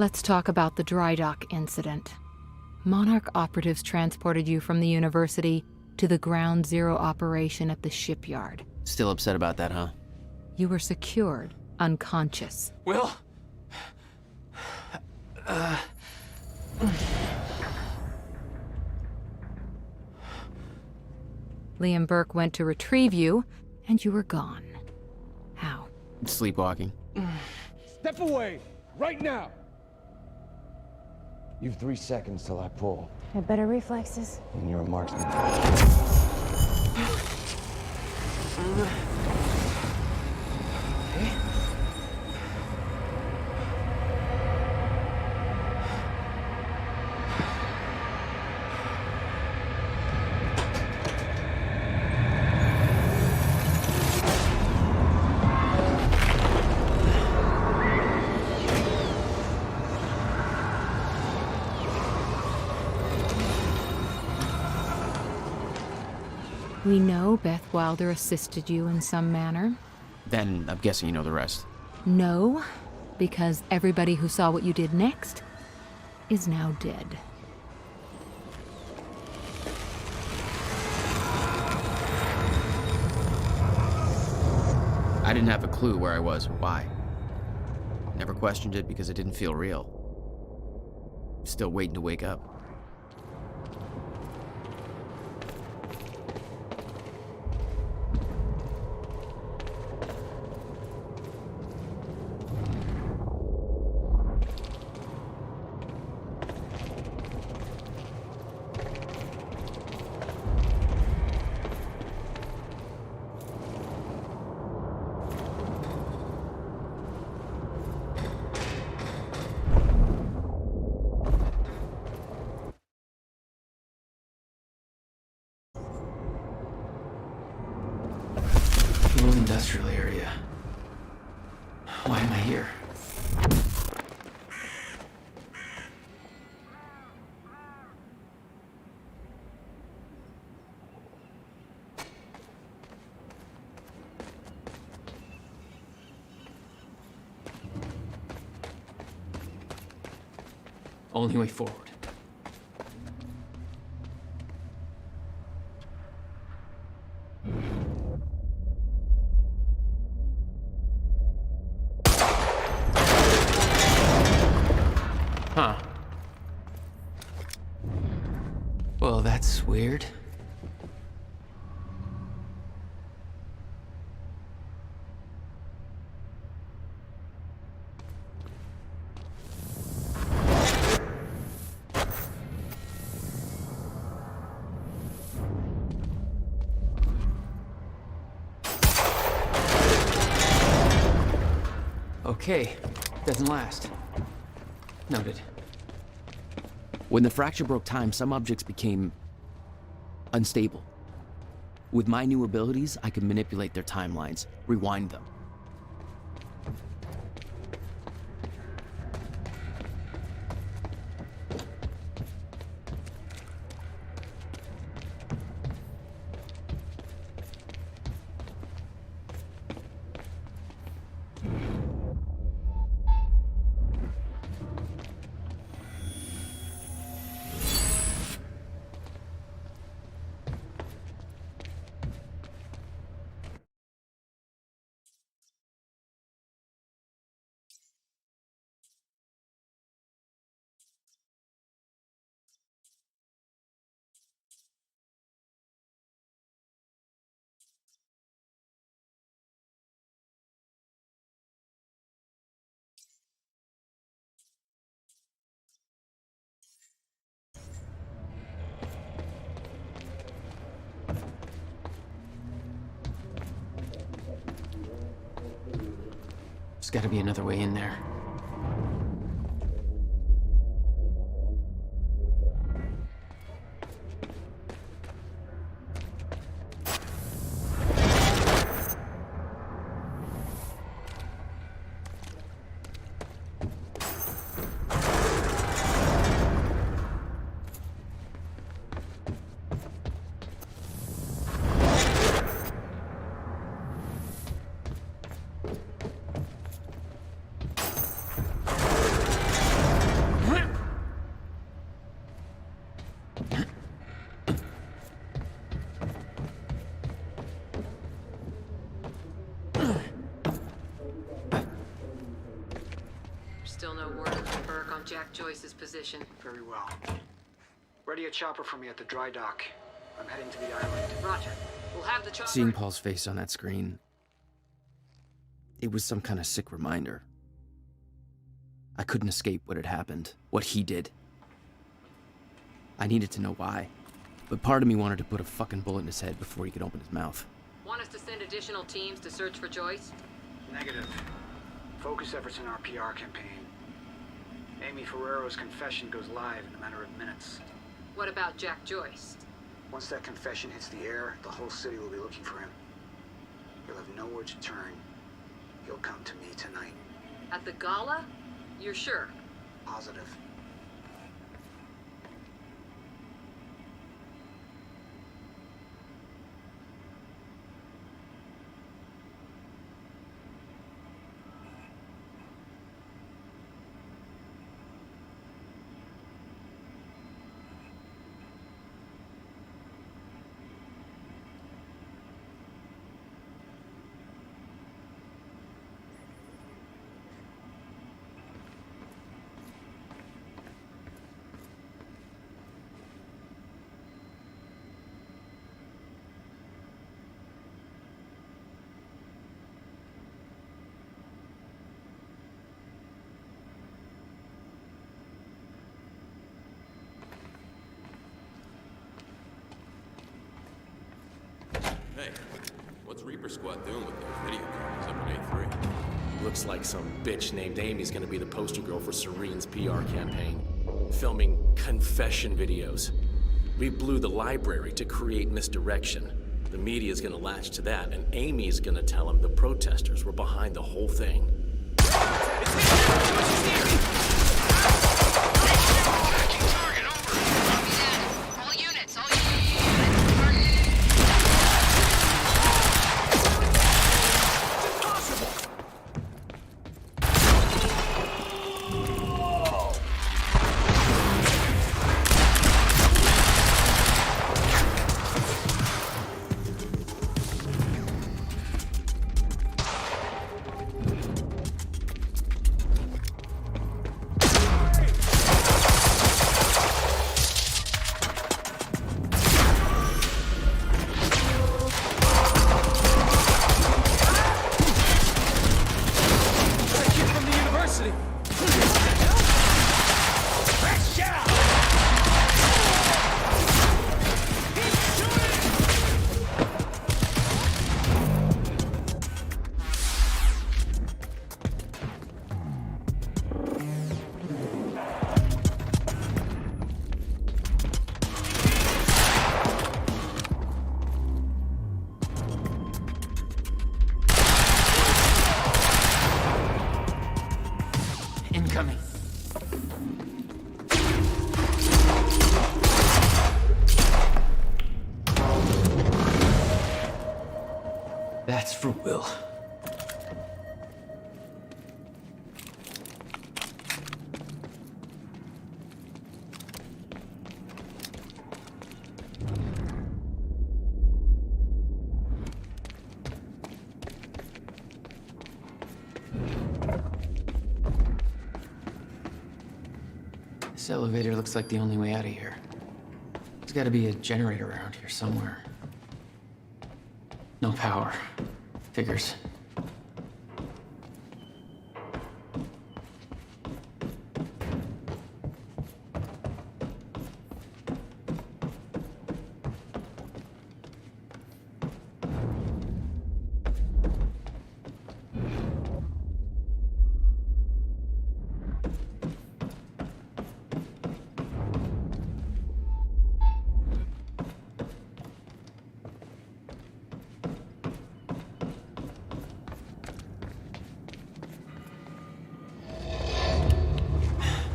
Let's talk about the dry dock incident. Monarch operatives transported you from the university to the Ground Zero operation at the shipyard. Still upset about that, huh? You were secured, unconscious. Will? Liam Burke went to retrieve you, and you were gone. How? Sleepwalking. Step away! Right now! You've 3 seconds till I pull, Had better reflexes. and you're a marksman. We know Beth Wilder assisted you in some manner. Then I'm guessing you know the rest. No, because everybody who saw what you did next is now dead. I didn't have a clue where I was or why. Never questioned it because it didn't feel real. Still waiting to wake up. Little industrial area. Why am I here? Only way forward. Huh. Well, that's weird. Okay, doesn't last. Noted. When the fracture broke time, some objects became unstable. With my new abilities, I could manipulate their timelines, rewind them. There's gotta be another way in there. Jack Joyce's position? Very well. Ready a chopper for me at the dry dock. I'm heading to the island. Roger. We'll have the chopper... Seeing Paul's face on that screen, it was some kind of sick reminder. I couldn't escape what had happened, what he did. I needed to know why, but part of me wanted to put a fucking bullet in his head before he could open his mouth. Want us to send additional teams to search for Joyce? Negative. Focus efforts in our PR campaign. Amy Ferrero's confession goes live in a matter of minutes. What about Jack Joyce? Once that confession hits the air, the whole city will be looking for him. He'll have nowhere to turn. He'll come to me tonight. At the gala? You're sure? Positive. Hey, what's Reaper Squad doing with those video cameras up at A3? Looks like some bitch named Amy's gonna be the poster girl for Serene's PR campaign. Filming confession videos. We blew the library to create misdirection. The media's gonna latch to that, and Amy's gonna tell them the protesters were behind the whole thing. Incoming. That's for Will. This elevator looks like the only way out of here. There's gotta be a generator around here somewhere. No power. Figures.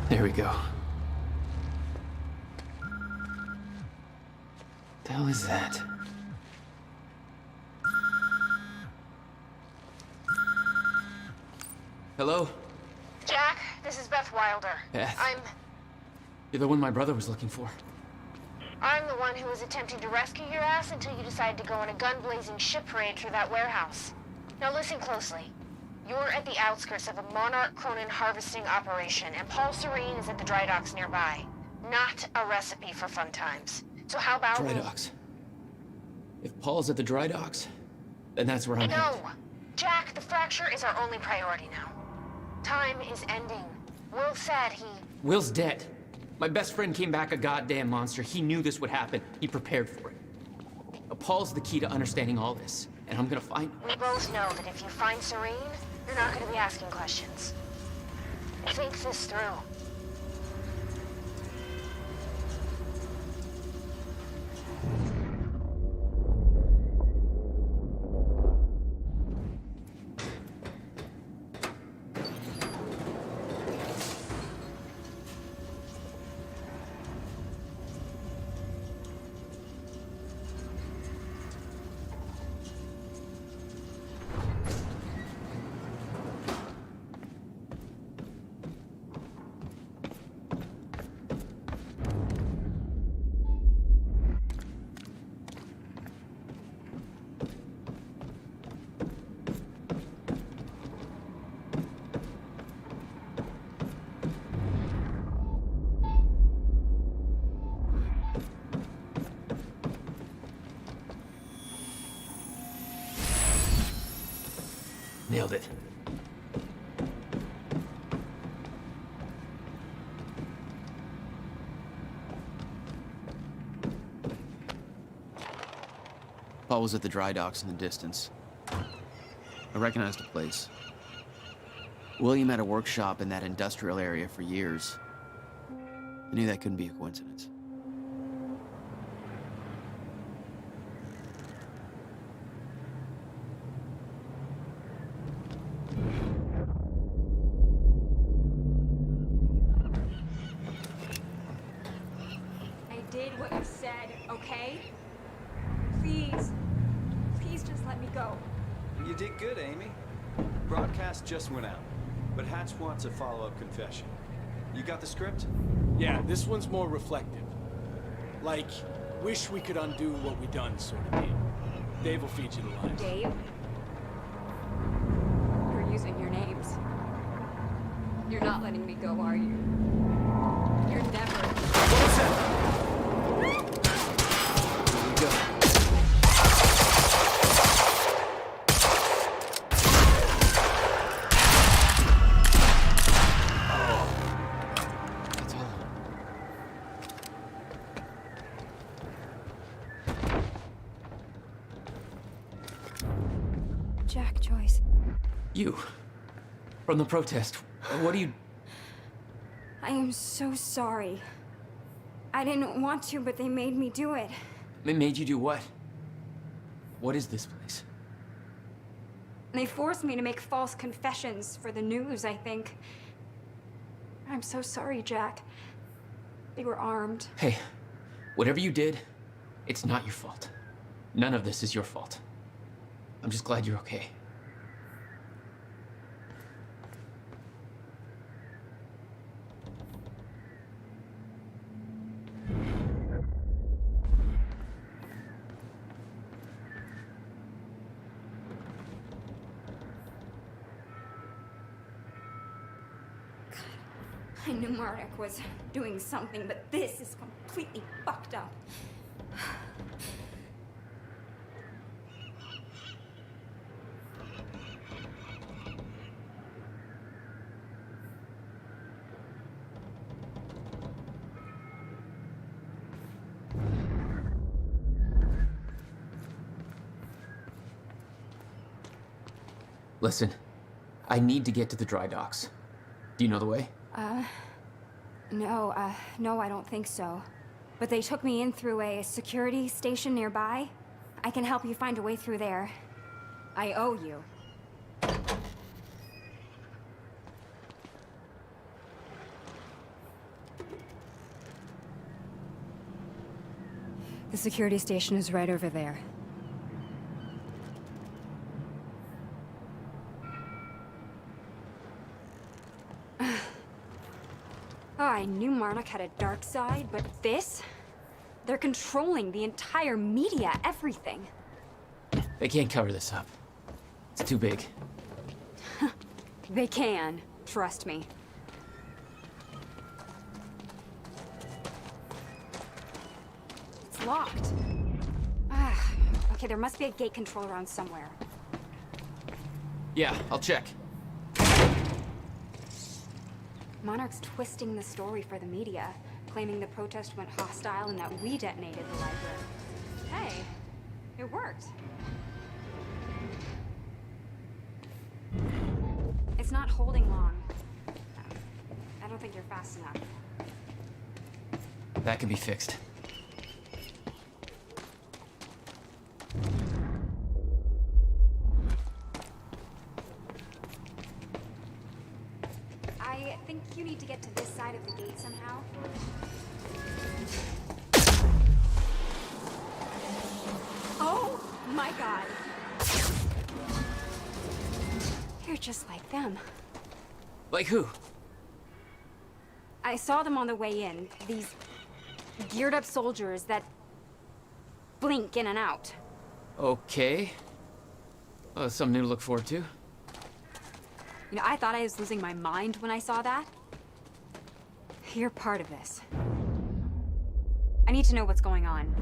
There we go. The hell is that? Hello? Jack, this is Beth Wilder. Beth? I'm You're the one my brother was looking for. the one who was attempting to rescue your ass until you decided to go on a gun-blazing shit parade through that warehouse. Now listen closely. You're at the outskirts of a Monarch Cronin harvesting operation, and Paul Serene is at the dry docks nearby. Not a recipe for fun times. So how about... Dry docks. If Paul's at the dry docks, then that's where I'm No! headed. Jack, the fracture is our only priority now. Time is ending. Will said he... Will's dead. My best friend came back a goddamn monster. He knew this would happen. He prepared for it. Paul's the key to understanding all this, and I'm gonna find him. We both know that if you find Serene, you're not going to be asking questions. Think this through. Nailed it. Paul was at the dry docks in the distance. I recognized the place. William had a workshop in that industrial area for years. I knew that couldn't be a coincidence. I did what you said, okay? Please. Please just let me go. You did good, Amy. Broadcast just went out, but Hatch wants a follow-up confession. You got the script? Yeah, this one's more reflective. Like, wish we could undo what we done sort of thing. Dave will feed you the lines. Dave? You're using your names. You're not letting me go, are you? You're never... What is that? Here we go. That's all. Jack Joyce. You. From the protest. What do you... I am so sorry. I didn't want to, but they made me do it. It made you do what? What is this place? They forced me to make false confessions for the news, I think. I'm so sorry, Jack. They were armed. Hey, whatever you did, it's not your fault. None of this is your fault. I'm just glad you're okay. I knew Marduk was doing something, but this is completely fucked up. Listen, I need to get to the dry docks. Do you know the way? No, I don't think so. But they took me in through a security station nearby. I can help you find a way through there. I owe you. The security station is right over there. Oh, I knew Marduk had a dark side, but this? They're controlling the entire media, everything. They can't cover this up. It's too big. They can. Trust me. It's locked. Ah, okay, there must be a gate control around somewhere. Yeah, I'll check. Monarch's twisting the story for the media, claiming the protest went hostile and that we detonated the library. Hey, it worked. It's not holding long. I don't think you're fast enough. That can be fixed. I think you need to get to this side of the gate somehow. Oh my god. You're just like them. Like who? I saw them on the way in. These geared up soldiers that blink in and out. Okay. Well, something new to look forward to. You know, I thought I was losing my mind when I saw that. You're part of this. I need to know what's going on.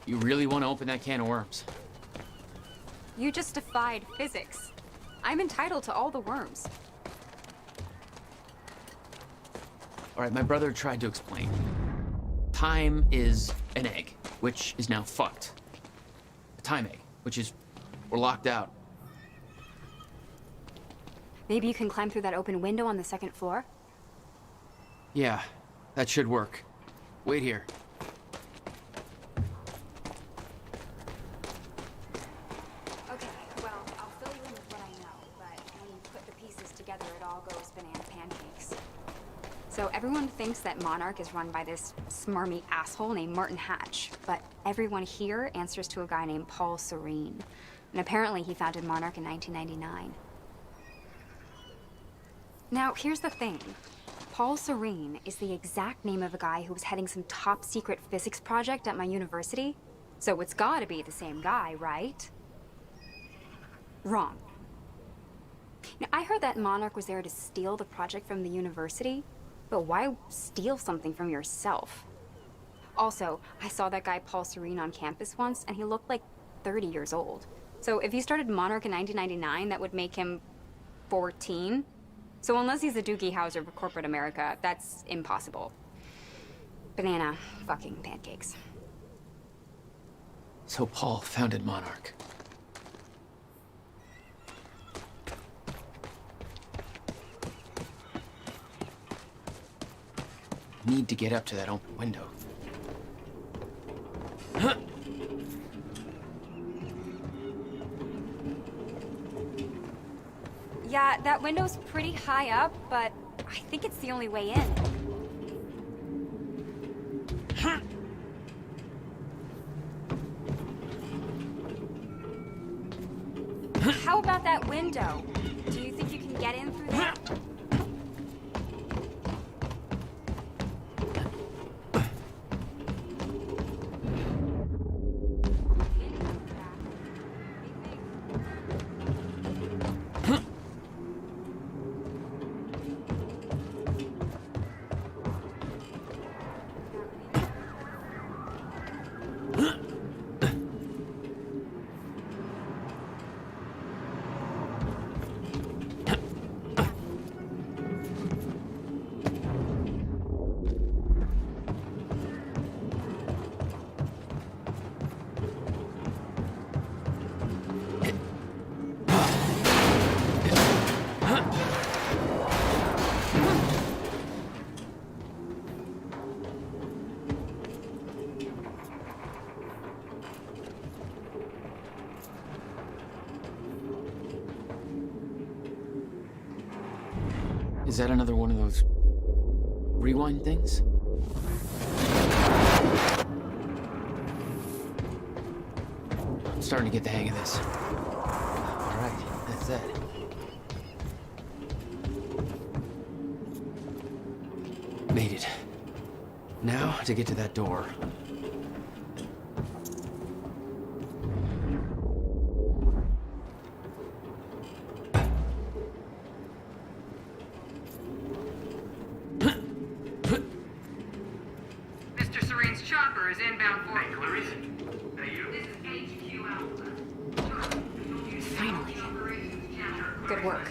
You really want to open that can of worms? You just defied physics. I'm entitled to all the worms. All right, my brother tried to explain. Time is an egg, which is now fucked. A time egg, which is... we're locked out. Maybe you can climb through that open window on the second floor? Yeah, that should work. Wait here. Okay, well, I'll fill you in with what I know, but when you put the pieces together, it all goes banana pancakes. So everyone thinks that Monarch is run by this smarmy asshole named Martin Hatch, but everyone here answers to a guy named Paul Serene. And apparently he founded Monarch in 1999. Now, here's the thing. Paul Serene is the exact name of a guy who was heading some top-secret physics project at my university. So it's gotta be the same guy, right? Wrong. Now, I heard that Monarch was there to steal the project from the university, but why steal something from yourself? Also, I saw that guy Paul Serene on campus once, and he looked like 30 years old. So if he started Monarch in 1999, that would make him 14. So unless he's a Doogie Howser of corporate America, that's impossible. Banana fucking pancakes. So Paul founded Monarch. Need to get up to that open window. Yeah, that window's pretty high up, but I think it's the only way in. How about that window? Do you think you can get in through there? Is that another one of those rewind things? I'm starting to get the hang of this. All right, that's that. Made it. Now to get to that door. chopper is inbound for... Hey, Clarice. Hey, you. This is HQ Alpha. Finally. Good work.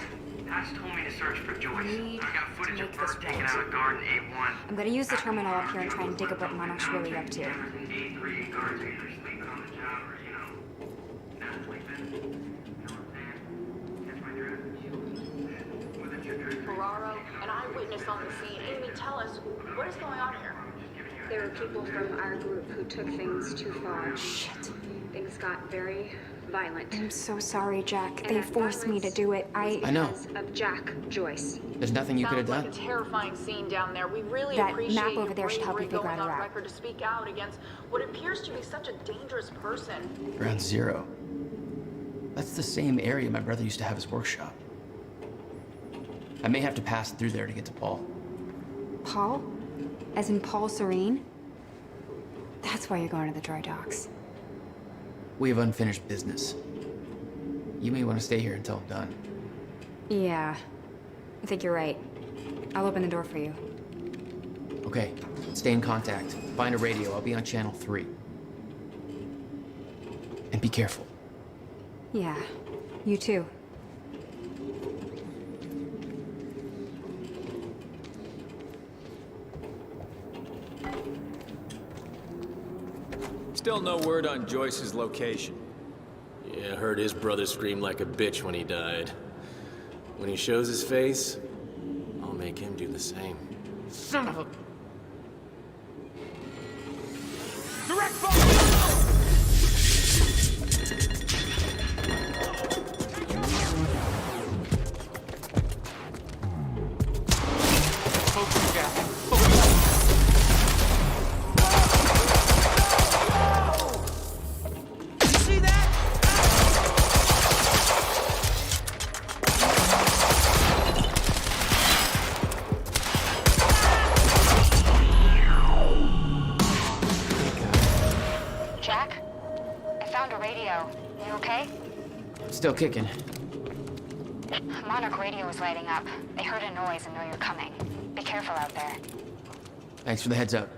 Pat's told me to search for Joyce. Need I got footage to of make her this taking right. out a guard in A1. I'm gonna use the terminal up here and try and dig up what Monarch's really up to. Cameras in A3, guards either sleeping on the job or, not sleeping. You know what I'm saying? Catch my drift? With a trigger. Ferraro, an eyewitness on the scene. Amy, tell us, what is going on here? There were people from our group who took things too far. Shit. Things got very violent. I'm so sorry, Jack. And They that forced me to do it. I know. because of Jack Joyce. There's nothing you could have Sounds done. like a terrifying scene down there. We really That appreciate map over your there should help you bravery figure out going a on route. record to speak out against what appears to be such a dangerous person. Ground Zero. That's the same area my brother used to have his workshop. I may have to pass through there to get to Paul. Paul? As in Paul Serene? That's why you're going to the dry docks. We have unfinished business. You may want to stay here until I'm done. Yeah. I think you're right. I'll open the door for you. Okay, stay in contact. Find a radio. I'll be on channel 3. And be careful. Yeah. You too. Still no word on Joyce's location. Yeah, I heard his brother scream like a bitch when he died. When he shows his face, I'll make him do the same. Son of a... Direct fire! Jack? I found a radio. You okay? Still kicking. Monarch radio is lighting up. They heard a noise and know you're coming. Be careful out there. Thanks for the heads up.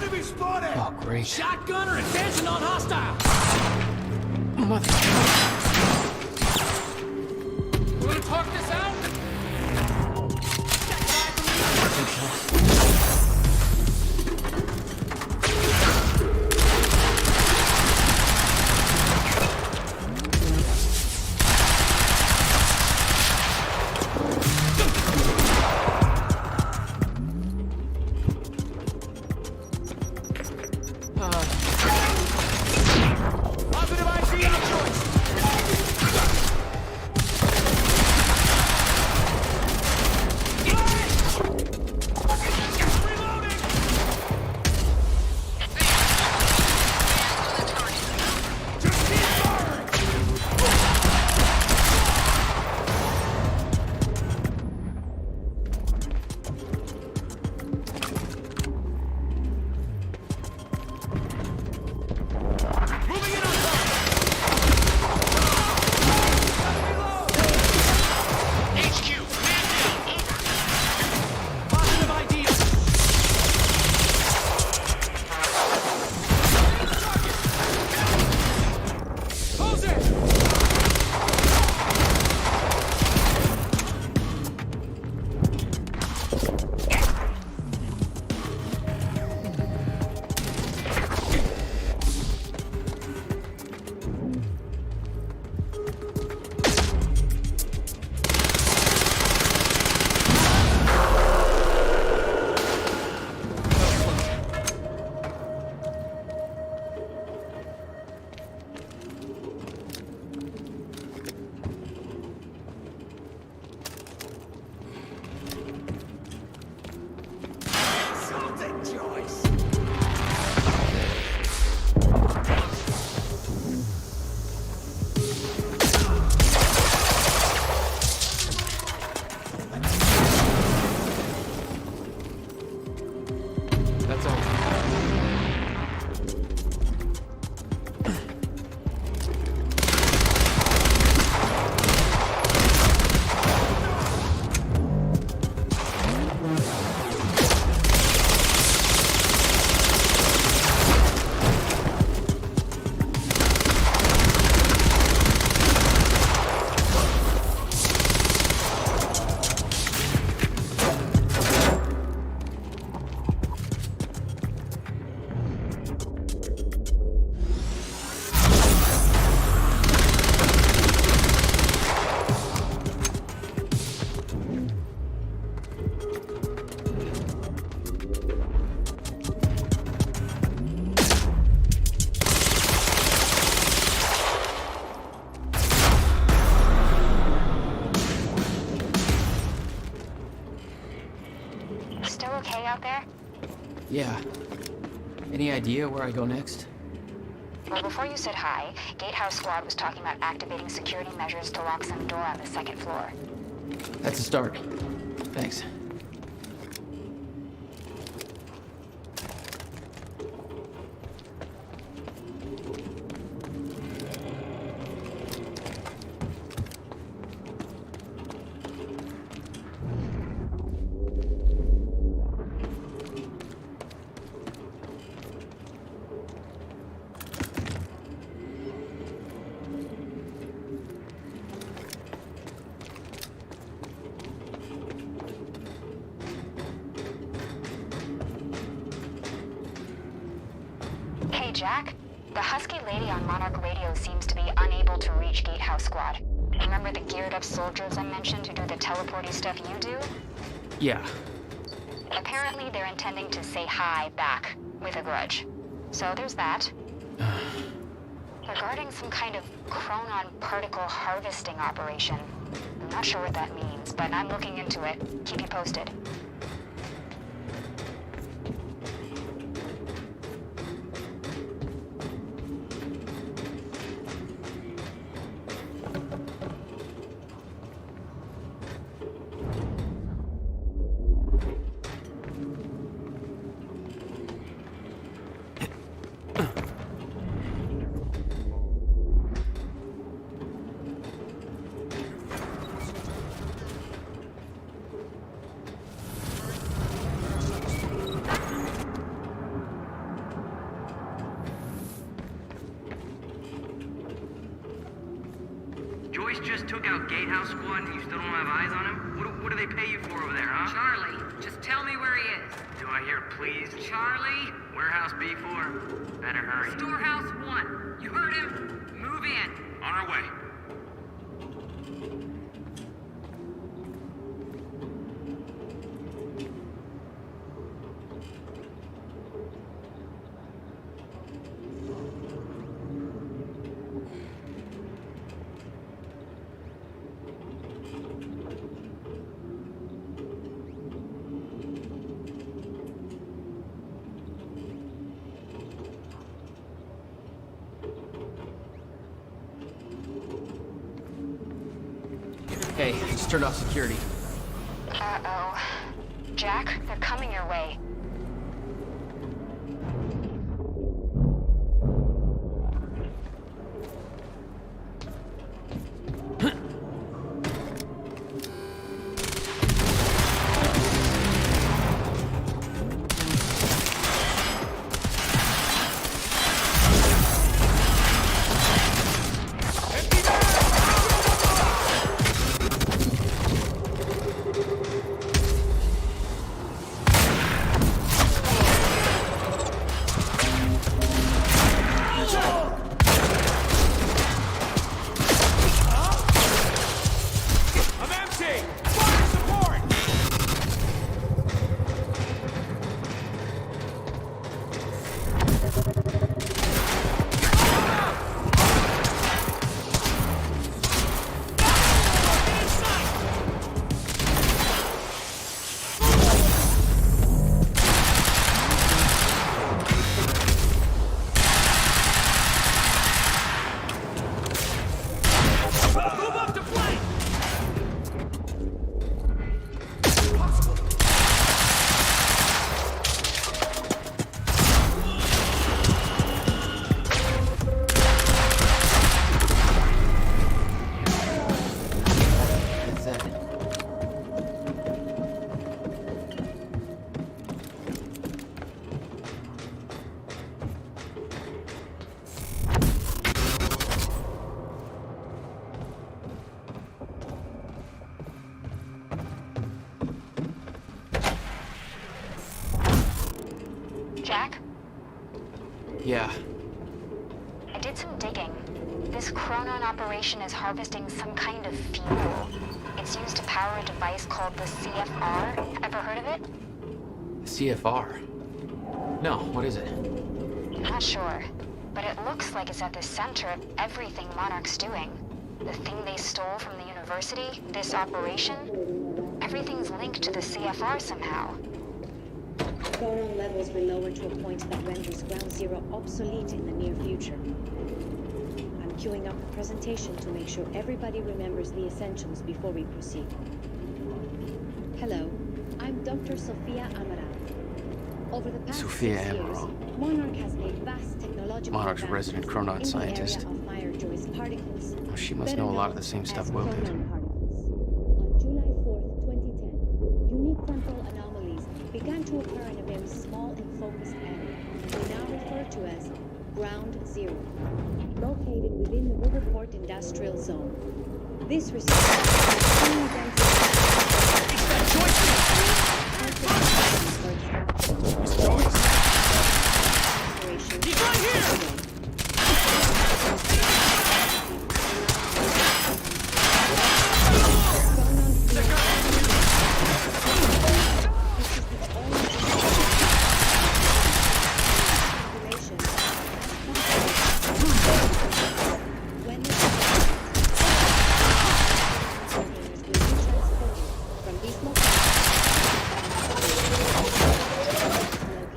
Enemy spotted! Oh, great. Shotgunner attention on hostile! Mother... You wanna talk this out? Positive ID on Joyce! Yeah. Any idea where I go next? Well, before you said hi, Gatehouse Squad was talking about activating security measures to lock some door on the second floor. That's a start. Thanks. Hey, Jack. The Husky lady on Monarch Radio seems to be unable to reach Gatehouse Squad. Remember the geared-up soldiers I mentioned who do the teleporty stuff you do? Yeah. Apparently, they're intending to say hi back, with a grudge. So there's that. Regarding some kind of chronon particle harvesting operation. I'm not sure what that means, but I'm looking into it. Keep you posted. Joyce just took out Gatehouse Squad and you still don't have eyes on him? What do they pay you for over there, huh? Charlie, just tell me where he is. Do I hear please? Charlie? Warehouse B4. Better hurry. Storehouse 1. You heard him? Move in. On our way. Hey, just turned off security. Uh-oh. Jack, they're coming your way. Jack? Yeah. I did some digging. This chronon operation is harvesting some kind of fuel. It's used to power a device called the CFR. Ever heard of it? CFR? No, what is it? Not sure, but it looks like it's at the center of everything Monarch's doing. The thing they stole from the university, this operation, everything's linked to the CFR somehow. Chronon levels will lower to a point that renders Ground Zero obsolete in the near future. I'm queuing up the presentation to make sure everybody remembers the essentials before we proceed. Hello, I'm Dr. Sophia Amaral. Over the past Sophia 6 years, Amaral. Monarch has made vast technological Monarch's resident advances Chronon in scientist. the area of Meyer-Joyce particles. Well, she must better know a lot of known the same stuff as Will did. Chronon particles. On July 4th, 2010, unique temporal anomalies began to occur in a very small and focused area, we now refer to as Ground Zero, located within the Riverport Industrial Zone. This research is He's right here!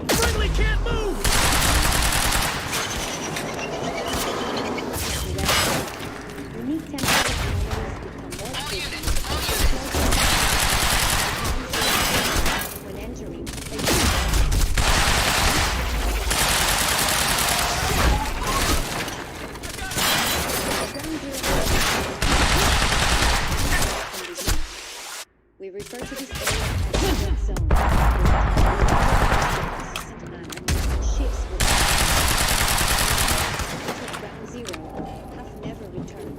Friendly can't move! Unique temporal anomalies become more frequent when entering we refer to this area as the red zone. Ships with Ground Zero have never returned.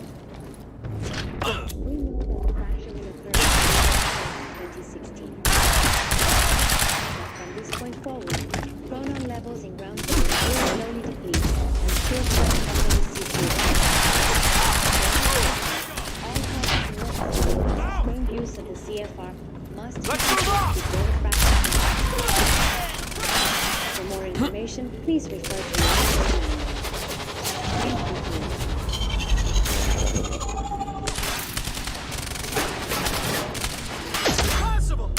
We know that the fracture will occur in 2016. But from this point forward, chronon levels in Ground Zero will slowly deplete until certain anomalies cease. Sustained use of the CFR must be before the fracture. For more information, please refer to the Thank you. Impossible!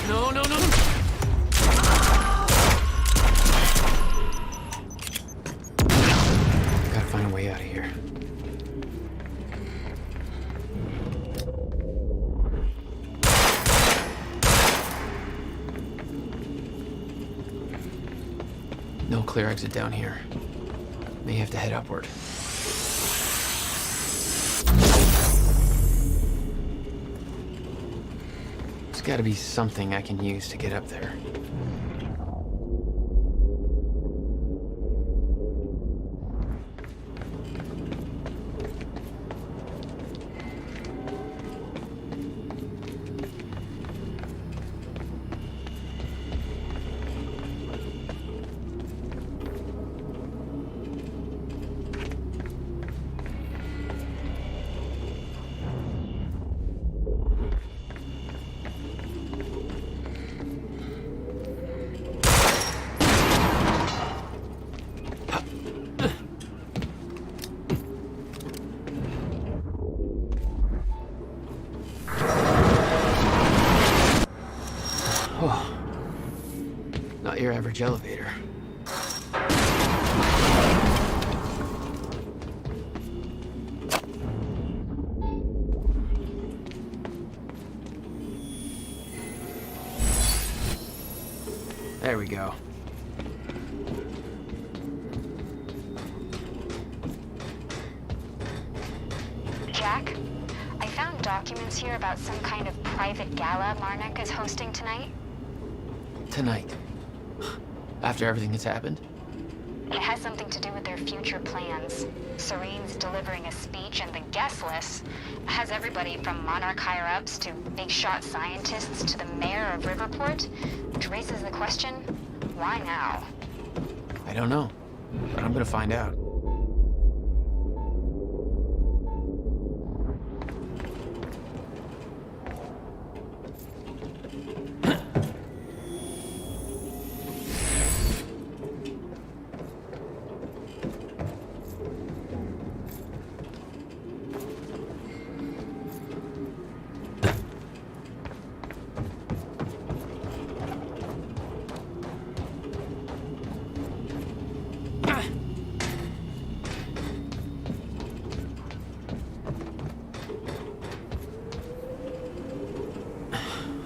No, no, no, no! Gotta find a way out of here. No clear exit down here. May have to head upward. There's gotta be something I can use to get up there. Oh, not your average elevator. There we go. Jack, I found documents here about some kind of private gala Marnik is hosting tonight. Tonight. After everything that's happened? It has something to do with their future plans. Serene's delivering a speech, and the guest list has everybody from Monarch higher-ups to big-shot scientists to the mayor of Riverport, which raises the question, why now? I don't know, but I'm gonna find out.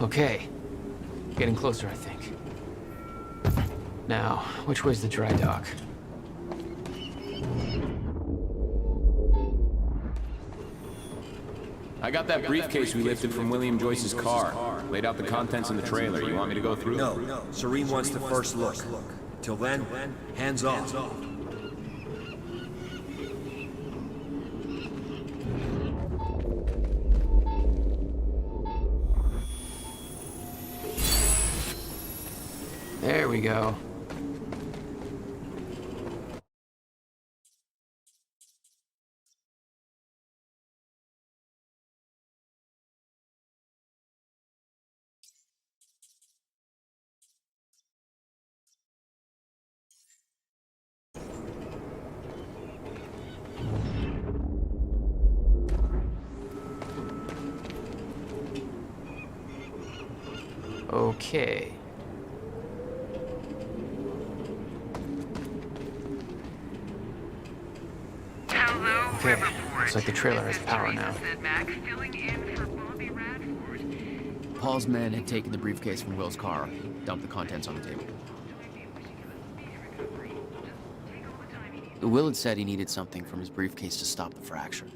Okay. Getting closer, I think. Now, which way's the dry dock? I got that briefcase we lifted from William Joyce's car. Laid out the contents in the trailer. You want me to go through? No. Serene wants the first look. Till then, hands off. There we go. Okay. Okay, looks like the trailer has power now. Paul's men had taken the briefcase from Will's car, dumped the contents on the table. Will had said he needed something from his briefcase to stop the fracture.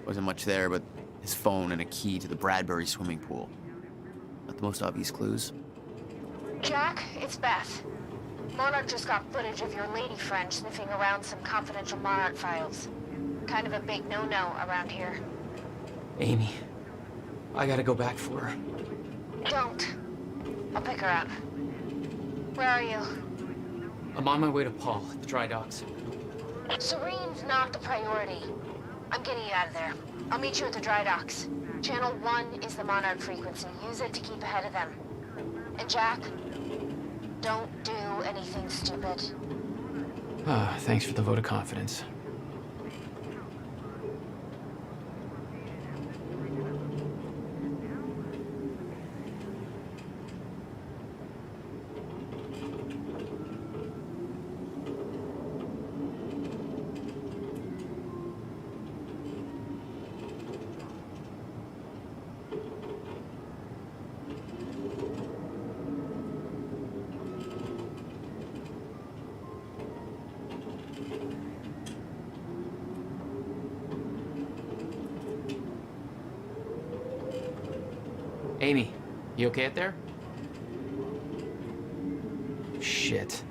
Wasn't much there, but his phone and a key to the Bradbury swimming pool. Not the most obvious clues. Jack, it's Beth. Monarch just got footage of your lady friend sniffing around some confidential Monarch files. Kind of a big no-no around here. Amy, I gotta go back for her. Don't. I'll pick her up. Where are you? I'm on my way to Paul at the dry docks. Serene's not the priority. I'm getting you out of there. I'll meet you at the dry docks. Channel 1 is the Monarch frequency. Use it to keep ahead of them. And Jack, don't do anything stupid. Thanks for the vote of confidence. Amy, you okay out there? Shit.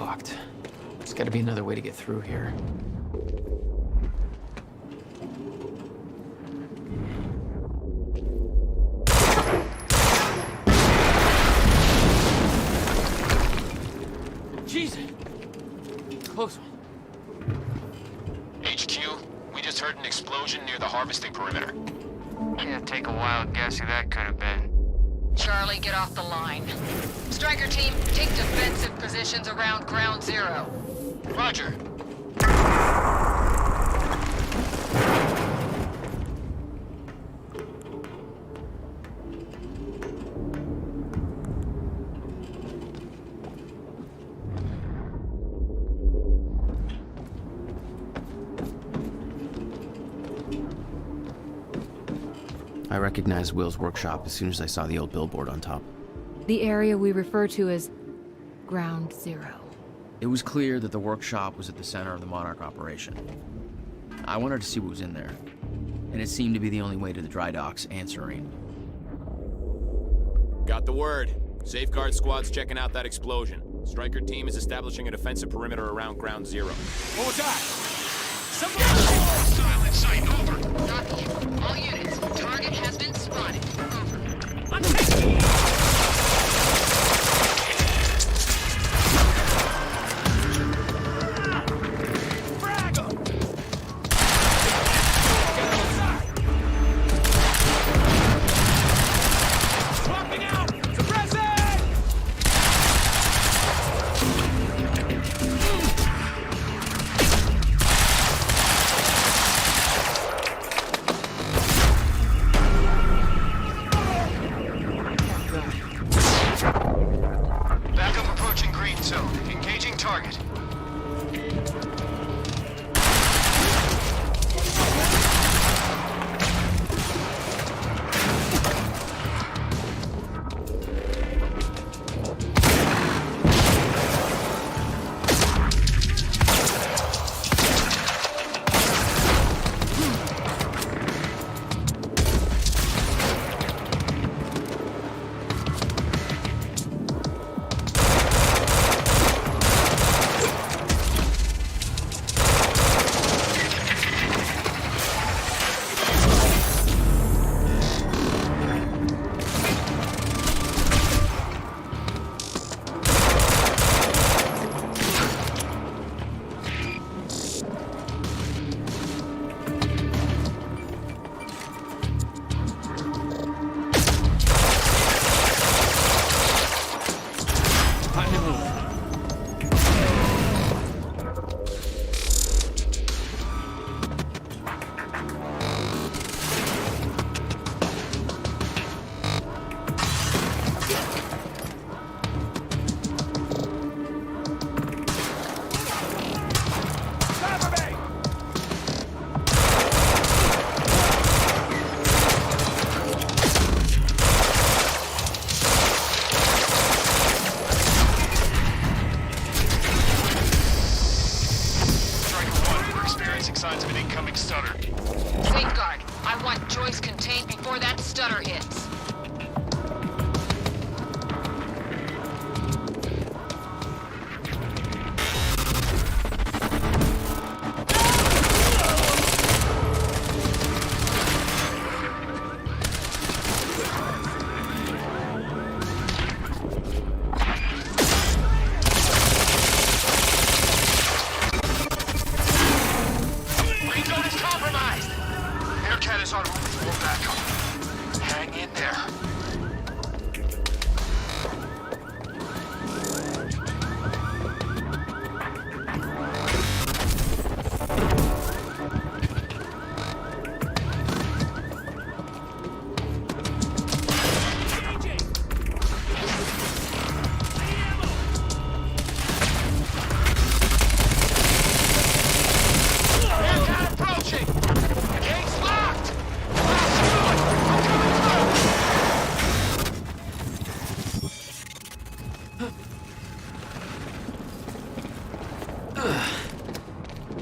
locked. There's gotta be another way to get through here. Jesus! Close one. HQ, we just heard an explosion near the harvesting perimeter. Yeah, take a wild guess who that could have been. Charlie, get off the line. Striker team, take defensive positions around Ground Zero. Roger. I recognized Will's workshop as soon as I saw the old billboard on top. The area we refer to as Ground Zero. It was clear that the workshop was at the center of the Monarch operation. I wanted to see what was in there, and it seemed to be the only way to the dry docks and Serene. Got the word. Safeguard squad's checking out that explosion. Striker team is establishing a defensive perimeter around Ground Zero. What was that? Somebody! Hostile in sight, over. Copy. All units, target has been spotted. Over. I'm taking it! Signs of an incoming stutter. Safeguard, I want Joyce contained before that stutter hits.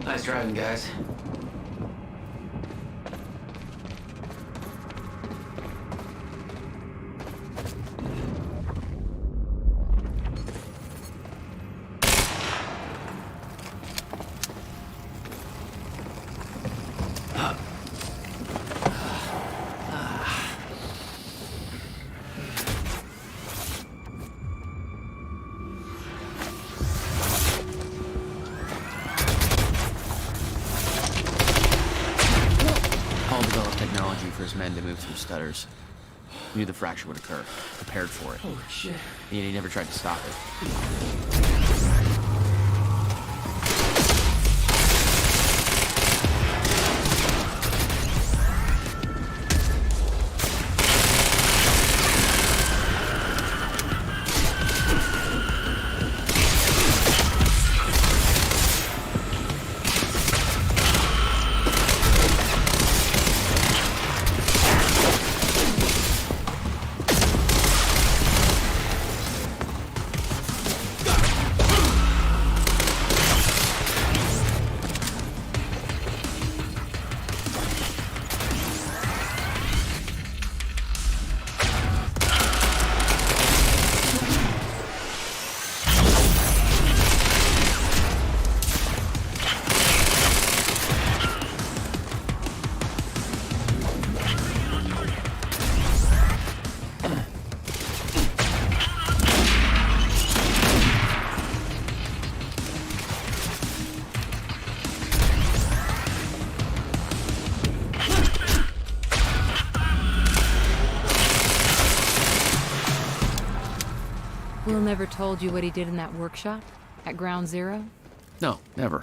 Nice driving, guys. friend and moved some stutters. He knew the fracture would occur, prepared for it. Holy shit. And he never tried to stop it. Will never told you what he did in that workshop? At Ground Zero? No, never.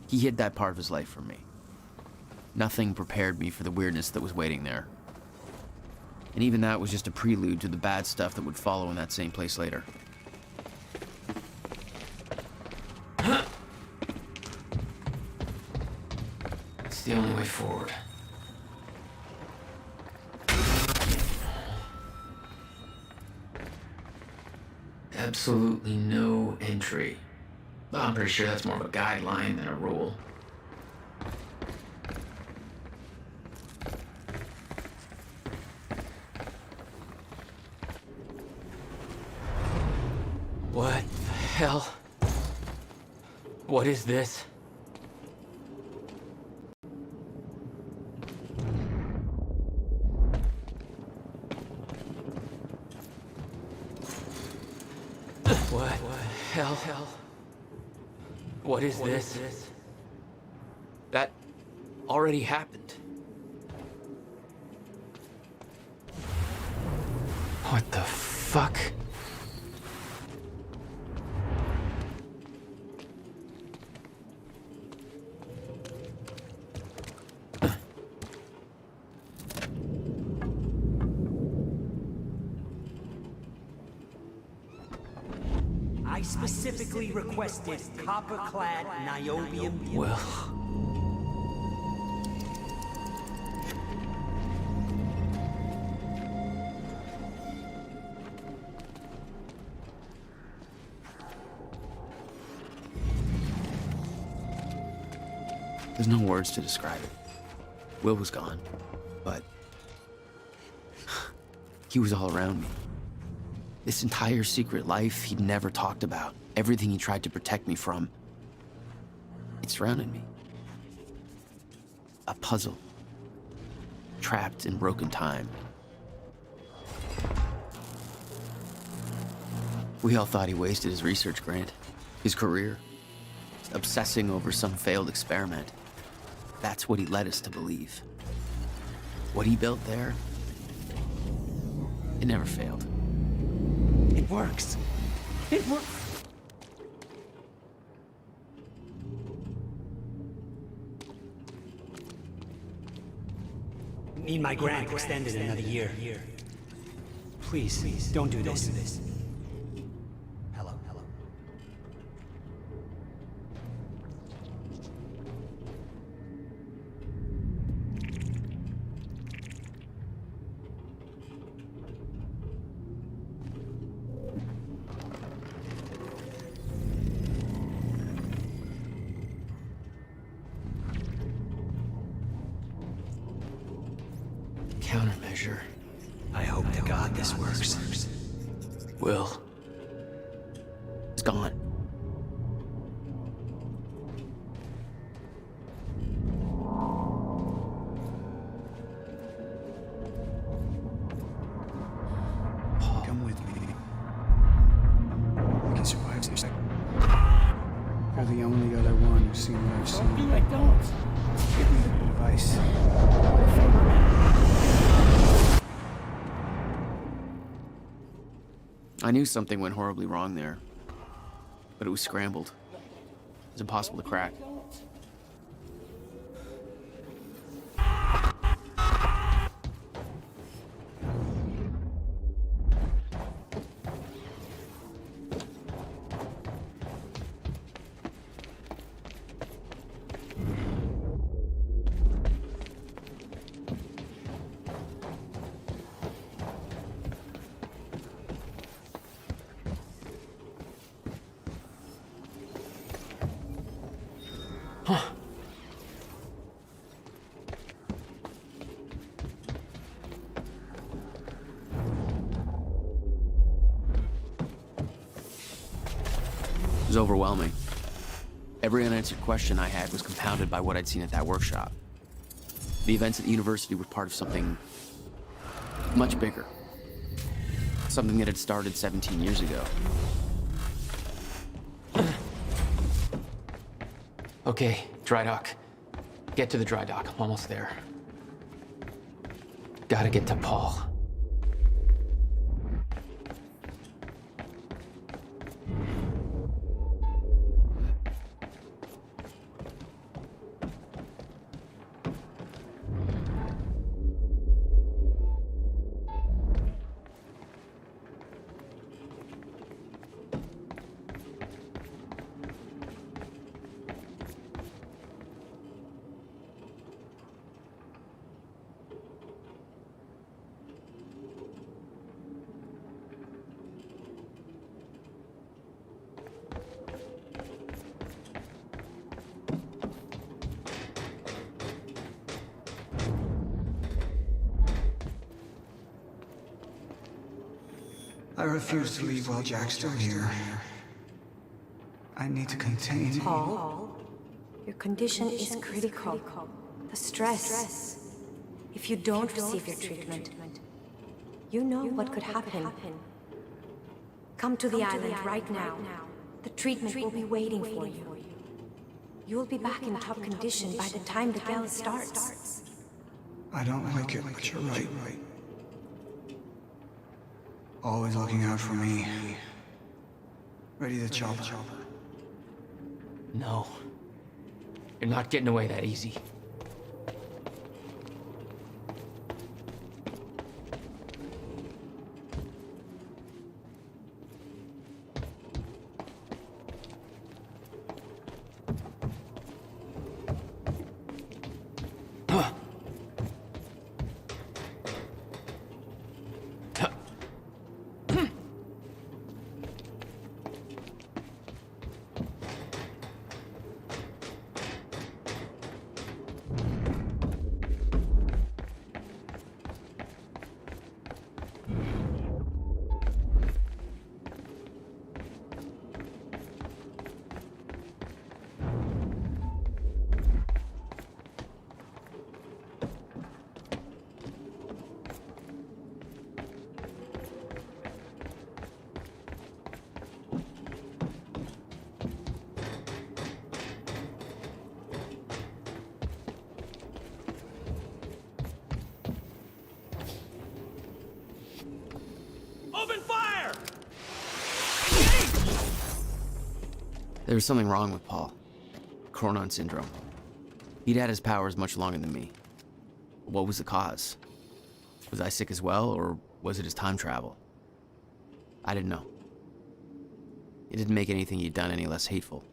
He hid that part of his life from me. Nothing prepared me for the weirdness that was waiting there. And even that was just a prelude to the bad stuff that would follow in that same place later. It's the only way forward. Absolutely no entry. Well, I'm pretty sure that's more of a guideline than a rule. What the hell? What is this? What the hell? What is this? That already happened. What the fuck? I specifically requested copper-clad niobium. Well. There's no words to describe it. Will was gone, but he was all around me. This entire secret life he'd never talked about, everything he tried to protect me from, it surrounded me. A puzzle, trapped in broken time. We all thought he wasted his research grant, his career, obsessing over some failed experiment. That's what he led us to believe. What he built there, it never failed. It works. It works. Need my grant extended another year. Please, don't do this. Hello. Countermeasure. I hope to God this works. Will is gone. Come with me. I can survive this. You're the only other one who's seen what I've seen. Don't. Give me the device. I knew something went horribly wrong there, but it was scrambled. It was impossible to crack. It was overwhelming. Every unanswered question I had was compounded by what I'd seen at that workshop. The events at the university were part of something much bigger. Something that had started 17 years ago. Okay, dry dock. Get to the dry dock. I'm almost there. Gotta get to Paul. I refuse to leave while Jack's still here. I need to contain... Paul, your condition is critical. The stress. If you don't receive your treatment, you know what could happen. Come to the island right now. The treatment will be waiting for you. You will be back in top condition by the time the gala starts. I don't like it, but you're right. Always looking out for me. Ready to chop. No. You're not getting away that easy. Open fire! There was something wrong with Paul. Chronon syndrome. He'd had his powers much longer than me. What was the cause? Was I sick as well, or was it his time travel? I didn't know. It didn't make anything he'd done any less hateful.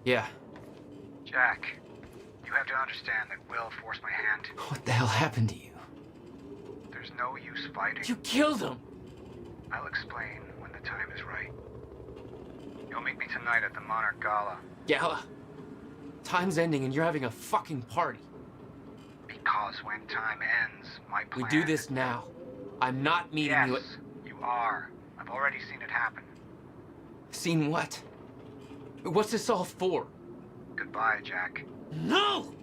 Yeah. Jack, you have to understand that Will forced my hand. What the hell happened to you? There's no use fighting. You killed him! I'll explain when the time is right. You'll meet me tonight at the Monarch Gala. Gala? Time's ending and you're having a fucking party. Because when time ends, my plan... We do this now. I'm not meeting you at... Yes, you are. I've already seen it happen. Seen what? What's this all for? Goodbye, Jack. No!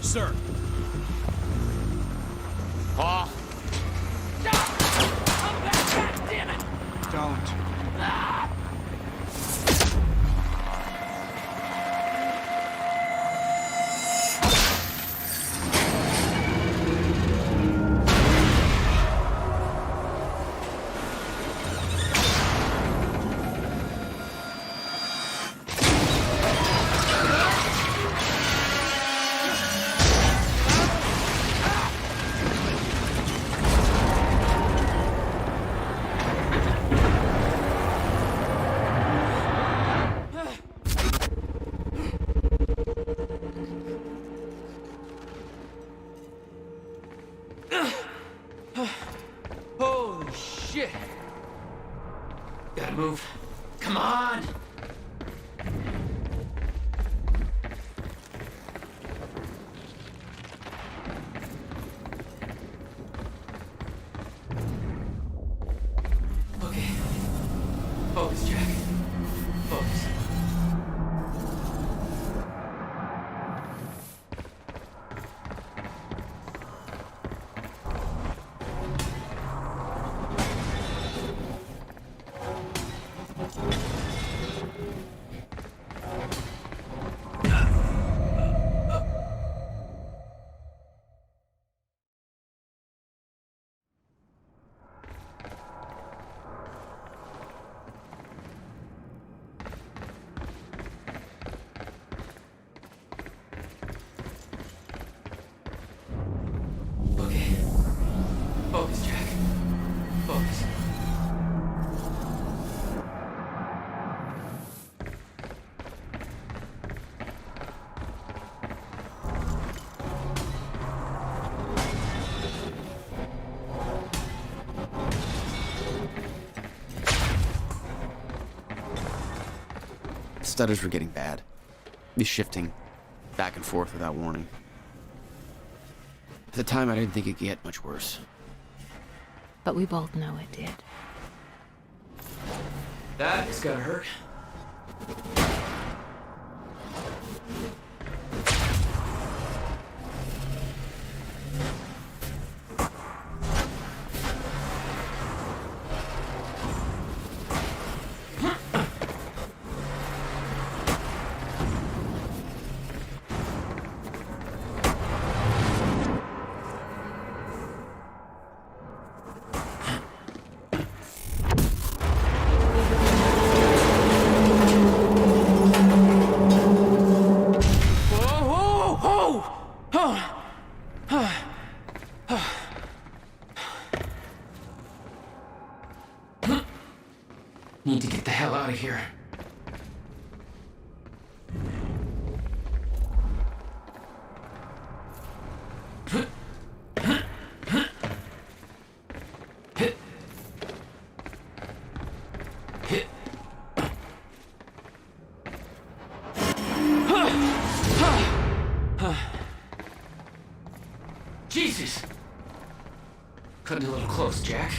Sir. Paul. Come back, goddammit! Don't. Holy shit! Gotta move. Come on! Focus, Jack. Focus. Focus, Jack. Focus. Stutters were getting bad. Be shifting back and forth without warning. At the time, I didn't think it could get much worse. But we both know it did. That is gonna hurt. Need to get the hell out of here. Jesus! Cutting a little close, Jack.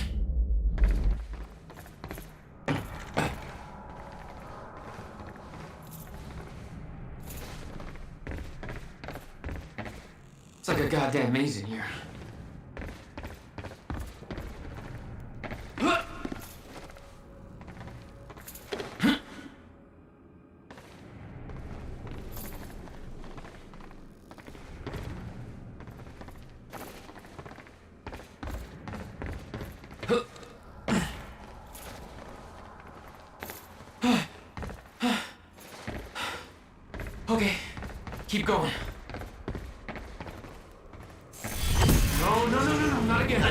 It's like a goddamn maze in here. Okay, keep going. No, not again.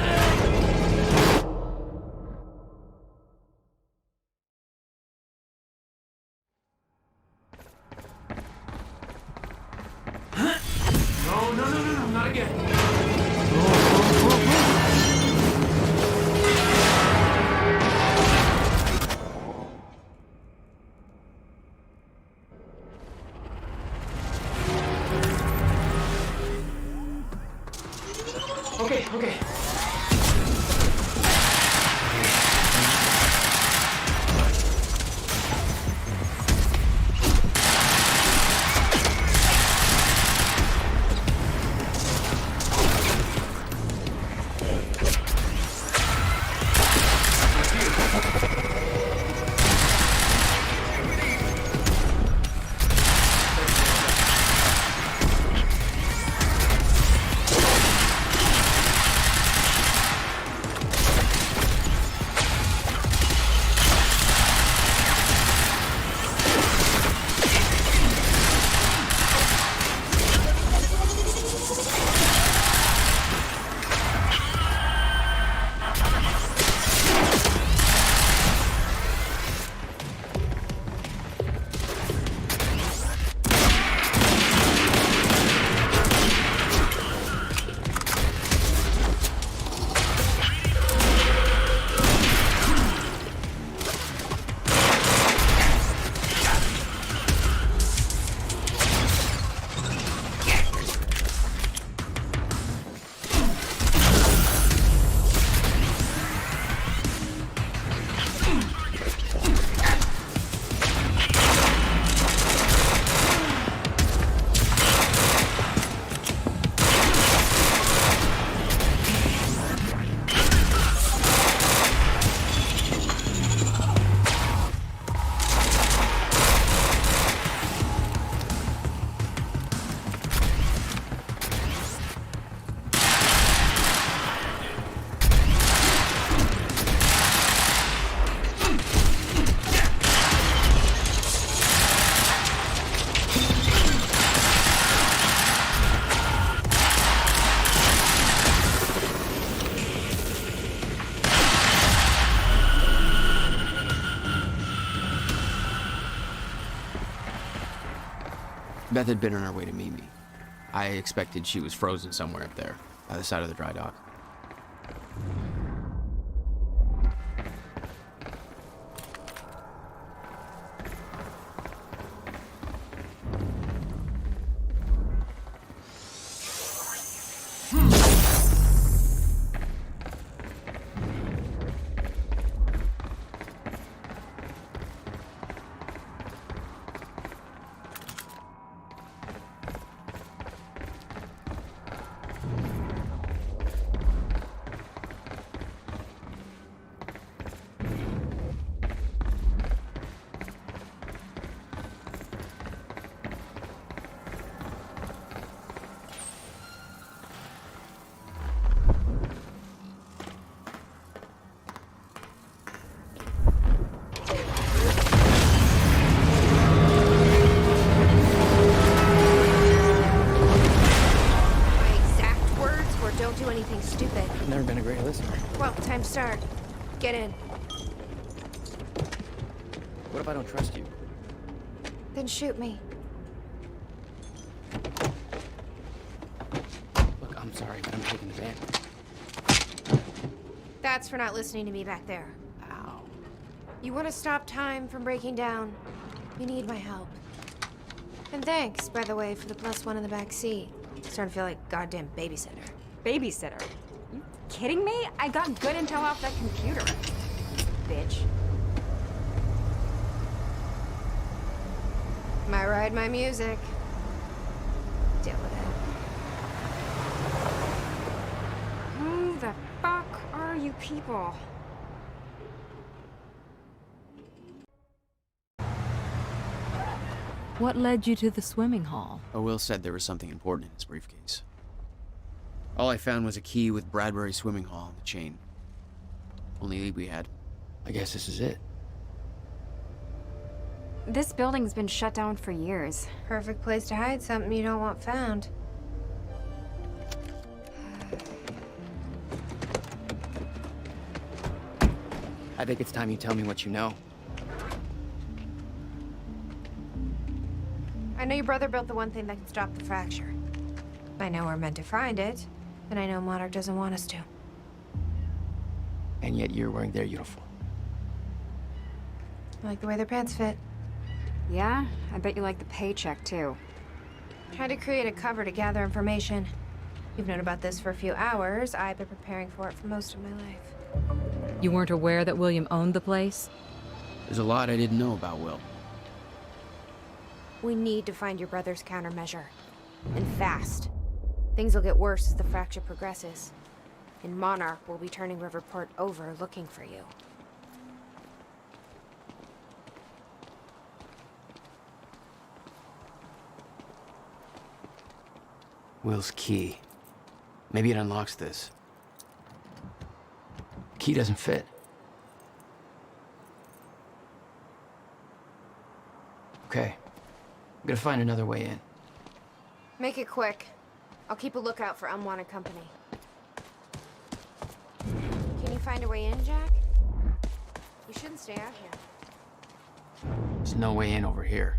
No, not again. Okay. Beth had been on her way to meet me. I expected she was frozen somewhere up there, by the side of the dry dock. Never been a great listener. Well, time to start. Get in. What if I don't trust you? Then shoot me. Look, I'm sorry, but I'm taking the van. That's for not listening to me back there. Ow. You want to stop time from breaking down? You need my help. And thanks, by the way, for the +1 in the back seat. Starting to feel like goddamn babysitter. Babysitter? You kidding me? I got good intel off that computer. Bitch. My ride, my music. Deal with it. Who the fuck are you people? What led you to the swimming hall? Will said there was something important in his briefcase. All I found was a key with Bradbury Swimming Hall on the chain. Only lead we had. I guess this is it. This building's been shut down for years. Perfect place to hide something you don't want found. I think it's time you tell me what you know. I know your brother built the one thing that can stop the fracture. I know we're meant to find it, and I know Monarch doesn't want us to. And yet you're wearing their uniform. I like the way their pants fit. Yeah? I bet you like the paycheck, too. Tried to create a cover to gather information. You've known about this for a few hours. I've been preparing for it for most of my life. You weren't aware that William owned the place? There's a lot I didn't know about Will. We need to find your brother's countermeasure. And fast. Things will get worse as the fracture progresses. And Monarch will be turning Riverport over looking for you. Will's key. Maybe it unlocks this. The key doesn't fit. Okay. I'm gonna find another way in. Make it quick. I'll keep a lookout for unwanted company. Can you find a way in, Jack? You shouldn't stay out here. There's no way in over here.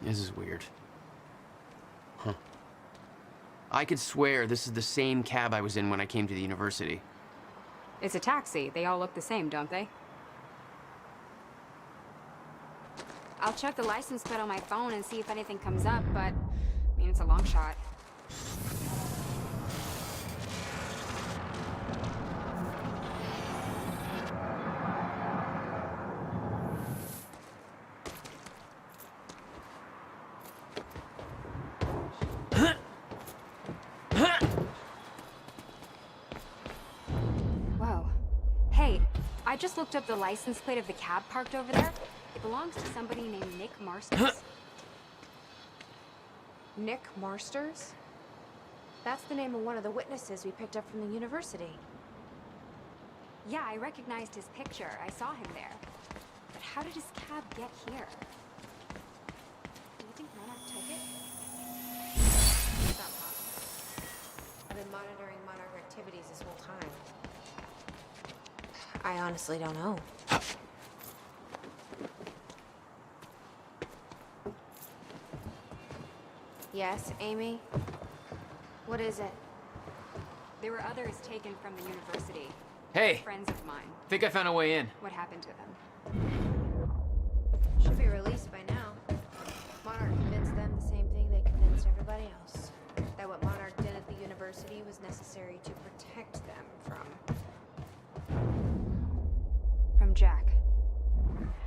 This is weird. Huh. I could swear this is the same cab I was in when I came to the university. It's a taxi. They all look the same, don't they? I'll check the license plate on my phone and see if anything comes up, but, I mean, it's a long shot. Whoa. Hey, I just looked up the license plate of the cab parked over there. It belongs to somebody named Nick Marsters. Nick Marsters? That's the name of one of the witnesses we picked up from the university. Yeah, I recognized his picture. I saw him there. But how did his cab get here? Do you think Monarch took it? Is that possible? been monitoring Monarch activities this whole time? I honestly don't know. Yes, Amy? What is it? There were others taken from the university. Hey! Friends of mine. Think I found a way in. What happened to them? Should be released by now. Monarch convinced them the same thing they convinced everybody else. That what Monarch did at the university was necessary to protect them From Jack.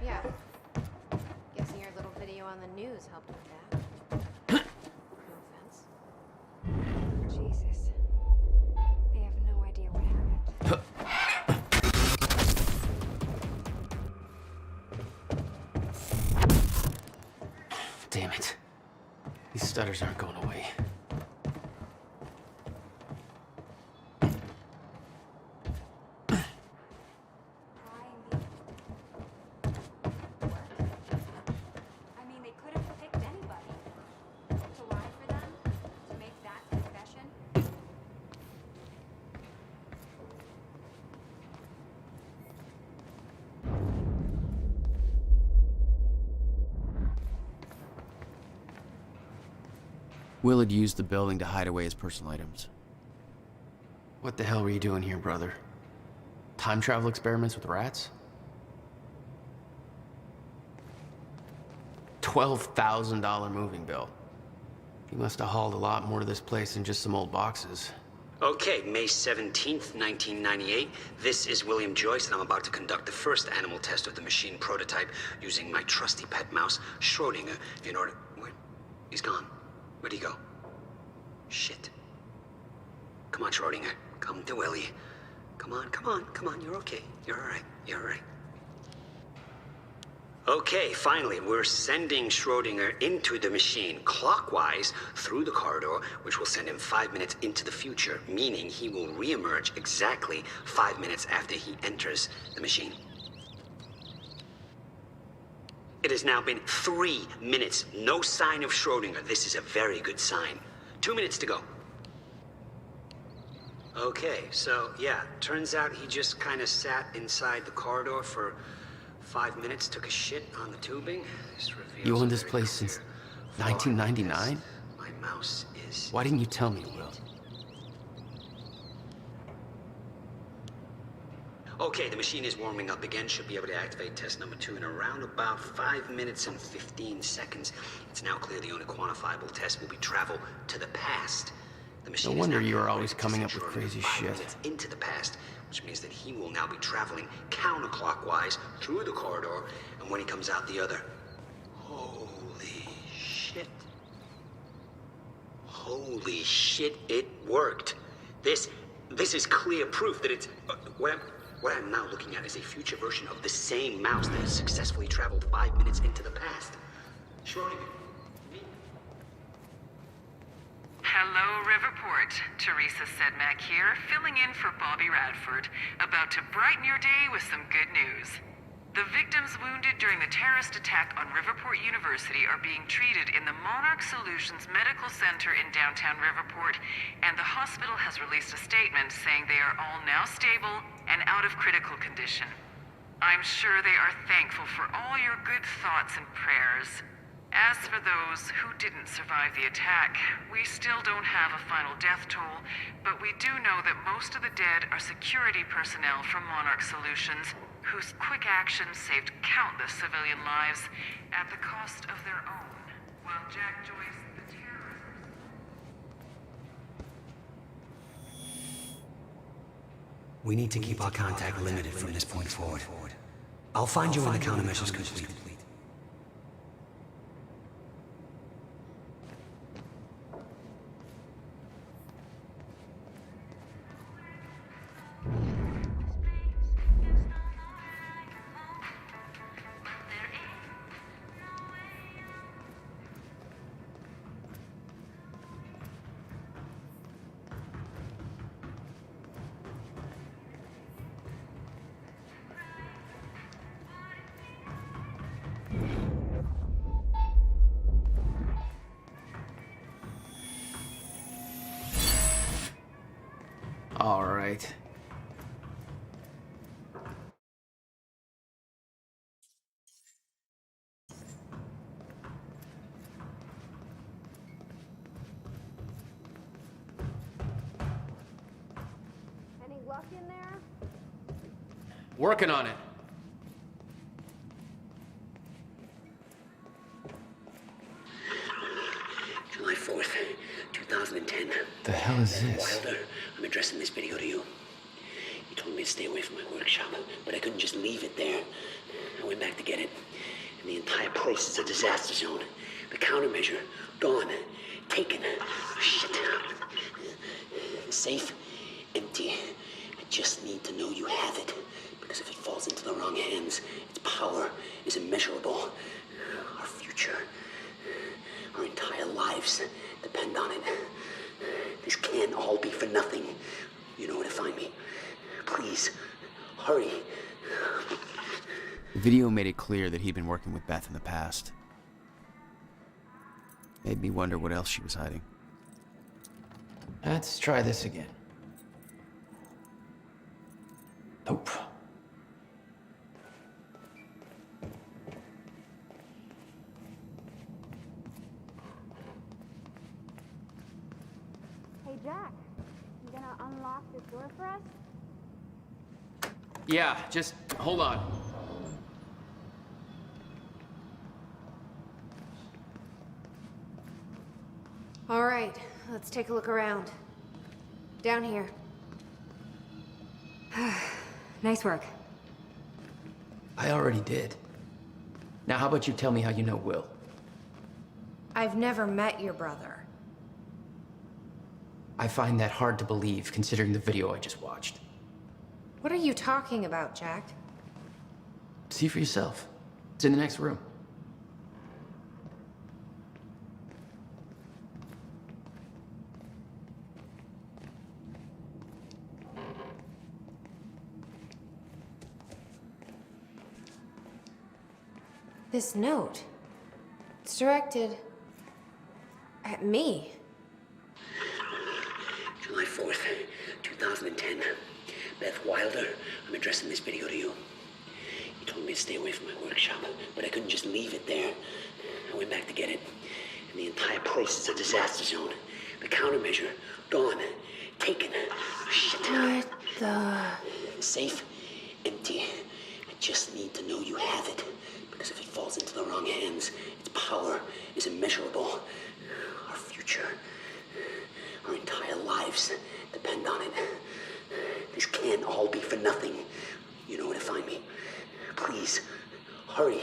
Yeah. Guessing your little video on the news helped with that. No offense. Jesus. They have no idea what happened. Damn it. These stutters aren't going away. I mean, they could have picked anybody. To lie for them? To make that confession? Will had used the building to hide away his personal items. What the hell were you doing here, brother? Time travel experiments with rats? $12,000 moving bill. You must have hauled a lot more to this place than just some old boxes. Okay, May 17th, 1998. This is William Joyce, and I'm about to conduct the first animal test of the machine prototype using my trusty pet mouse, Schrodinger, in order... Where? He's gone. Where'd he go? Shit. Come on, Schrodinger. Come to Willie. Come on, come on, come on. You're okay. You're all right. You're all right. Okay, finally, we're sending Schrodinger into the machine clockwise through the corridor, which will send him 5 minutes into the future, meaning he will reemerge exactly 5 minutes after he enters the machine. It has now been 3 minutes. No sign of Schrodinger. This is a very good sign. 2 minutes to go. Okay, so yeah, turns out he just kind of sat inside the corridor for 5 minutes, took a shit on the tubing. You owned this place since 1999? My mouse is... Why didn't you tell me, Will? Okay, the machine is warming up again. Should be able to activate test number 2 in around about 5 minutes and 15 seconds. It's now clear the only quantifiable test will be travel to the past. The machine No wonder you are always coming up with crazy shit. Into the past, which means that he will now be traveling counterclockwise through the corridor, and when he comes out the other... Holy shit. Holy shit, it worked. This is clear proof that it's... What I'm now looking at is a future version of the same mouse that has successfully traveled 5 minutes into the past. Schrodinger. Hello, Riverport. Teresa Sedmak here, filling in for Bobby Radford, about to brighten your day with some good news. The victims wounded during the terrorist attack on Riverport University are being treated in the Monarch Solutions Medical Center in downtown Riverport, and the hospital has released a statement saying they are all now stable and out of critical condition. I'm sure they are thankful for all your good thoughts and prayers. As for those who didn't survive the attack, we still don't have a final death toll, but we do know that most of the dead are security personnel from Monarch Solutions, whose quick actions saved countless civilian lives at the cost of their own, while Jack Joyce, the terrorist... We need to keep our contact limited from this point forward. I'll find you when the countermeasure's complete. right. Any luck in there? Working on it. July 4th, 2010. The hell is Beth this? Wilder, I'm addressing this video to you. You told me to stay away from my workshop, but I couldn't just leave it there. I went back to get it, and the entire place is a disaster zone. The countermeasure, gone, taken. Shit. The safe, empty. I just need to know you have it, because if it falls into the wrong hands, its power is immeasurable. Our future, our entire lives depend on it. This can't all be for nothing. You know where to find me. Please, hurry. The video made it clear that he'd been working with Beth in the past. Made me wonder what else she was hiding. Let's try this again. Nope. Hey, Jack. You gonna unlock this door for us? Yeah, just hold on. All right, let's take a look around. Down here. Nice work. I already did. Now, how about you tell me how you know Will? I've never met your brother. I find that hard to believe, considering the video I just watched. What are you talking about, Jack? See for yourself. It's in the next room. This note. It's directed at me. July 4th, 2010. Beth Wilder, I'm addressing this video to you. You told me to stay away from my workshop, but I couldn't just leave it there. I went back to get it, and the entire place is a disaster zone. The countermeasure, gone, taken. Shit. What the... Safe, empty. I just need to know you have it, because if it falls into the wrong hands, its power is immeasurable. Our future, our entire lives depend on it. This can't all be for nothing. You know where to find me. Please, hurry.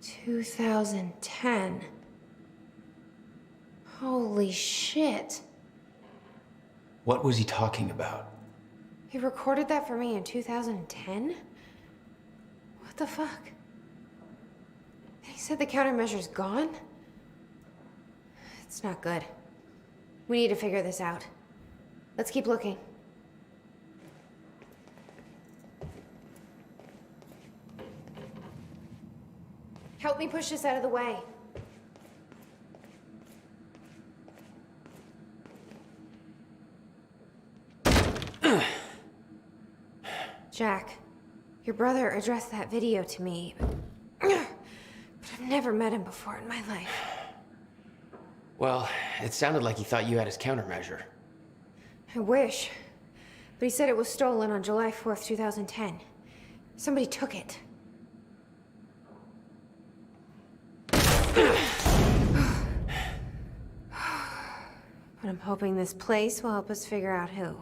2010. Holy shit. What was he talking about? He recorded that for me in 2010? What the fuck? He said the countermeasure's gone? It's not good. We need to figure this out. Let's keep looking. Help me push this out of the way. Jack, your brother addressed that video to me, but I've never met him before in my life. Well, it sounded like he thought you had his countermeasure. I wish. But he said it was stolen on July 4th, 2010. Somebody took it. But I'm hoping this place will help us figure out who.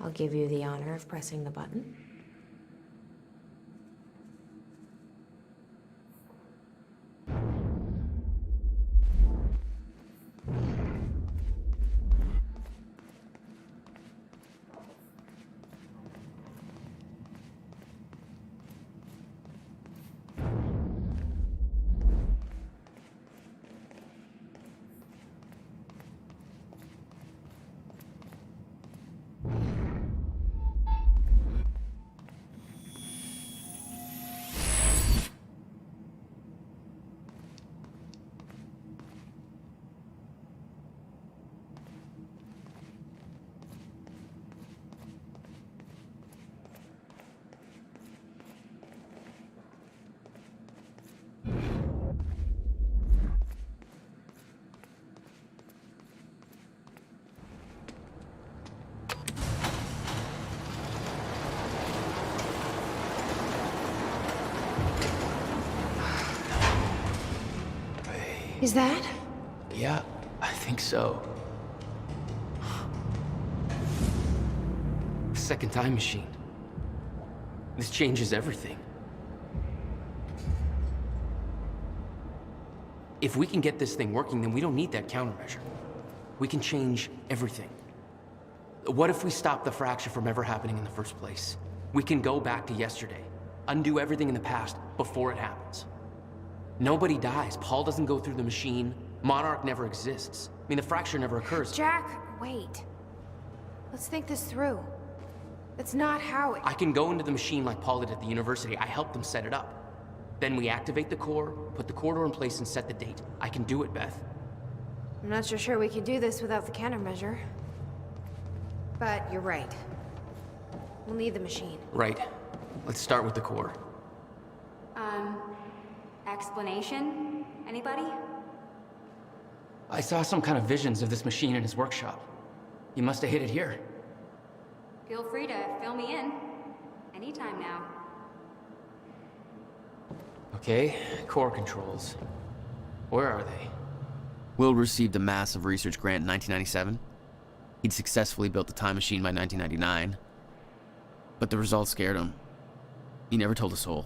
I'll give you the honor of pressing the button. Is that? Yeah, I think so. The second time machine. This changes everything. If we can get this thing working, then we don't need that countermeasure. We can change everything. What if we stop the fracture from ever happening in the first place? We can go back to yesterday, undo everything in the past before it happens. Nobody dies. Paul doesn't go through the machine. Monarch never exists. I mean, the fracture never occurs. Jack, wait. Let's think this through. That's not how it... I can go into the machine like Paul did at the university. I helped them set it up. Then we activate the core, put the corridor in place, and set the date. I can do it, Beth. I'm not so sure we could do this without the countermeasure. But you're right. We'll need the machine. Right. Let's start with the core. Explanation? Anybody? I saw some kind of visions of this machine in his workshop. He must have hid it here. Feel free to fill me in. Anytime now. Okay, core controls. Where are they? Will received a massive research grant in 1997. He'd successfully built the time machine by 1999. But the results scared him. He never told a soul.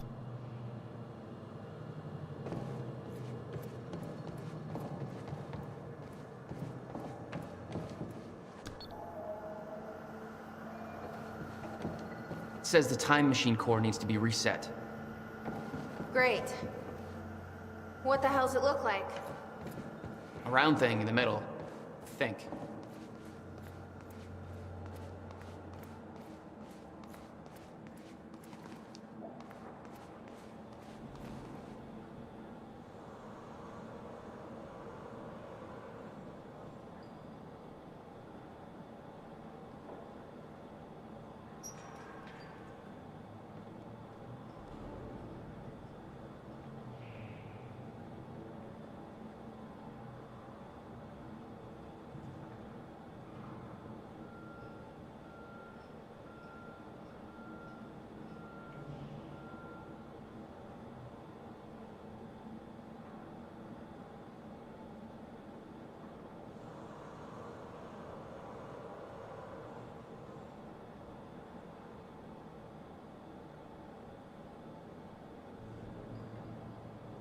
It says the time machine core needs to be reset. Great. What the hell's it look like? A round thing in the middle. Think.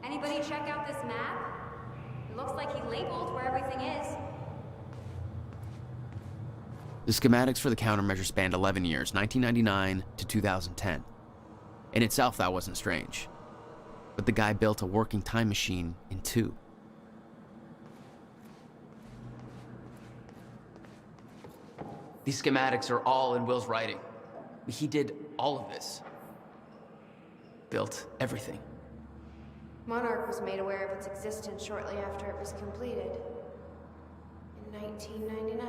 Anybody check out this map? It looks like he labeled where everything is. The schematics for the countermeasure spanned 11 years, 1999 to 2010. In itself, that wasn't strange. But the guy built a working time machine in 2. These schematics are all in Will's writing. He did all of this. Built everything. Monarch was made aware of its existence shortly after it was completed. In 1999.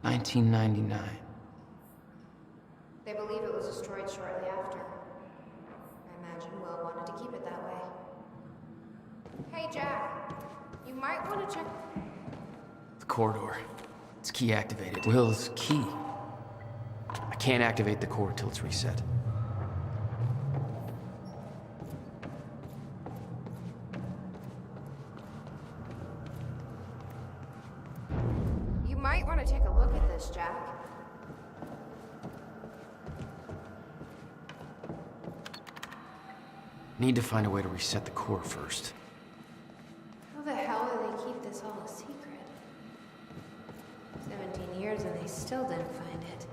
1999. They believe it was destroyed shortly after. I imagine Will wanted to keep it that way. Hey, Jack. You might want to check... The corridor. It's key activated. Will's key. I can't activate the core till it's reset. You might want to take a look at this, Jack. Need to find a way to reset the core first. How the hell do they keep this all a secret? 17 years and they still didn't find it.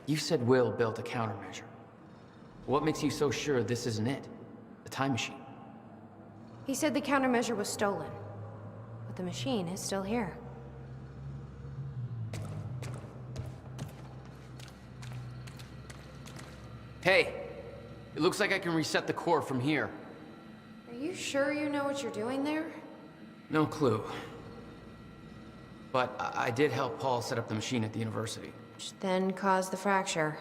You said Will built a countermeasure. What makes you so sure this isn't it? The time machine? He said the countermeasure was stolen, but the machine is still here. Hey, it looks like I can reset the core from here. Are you sure you know what you're doing there? No clue. But I did help Paul set up the machine at the university. Which then caused the fracture.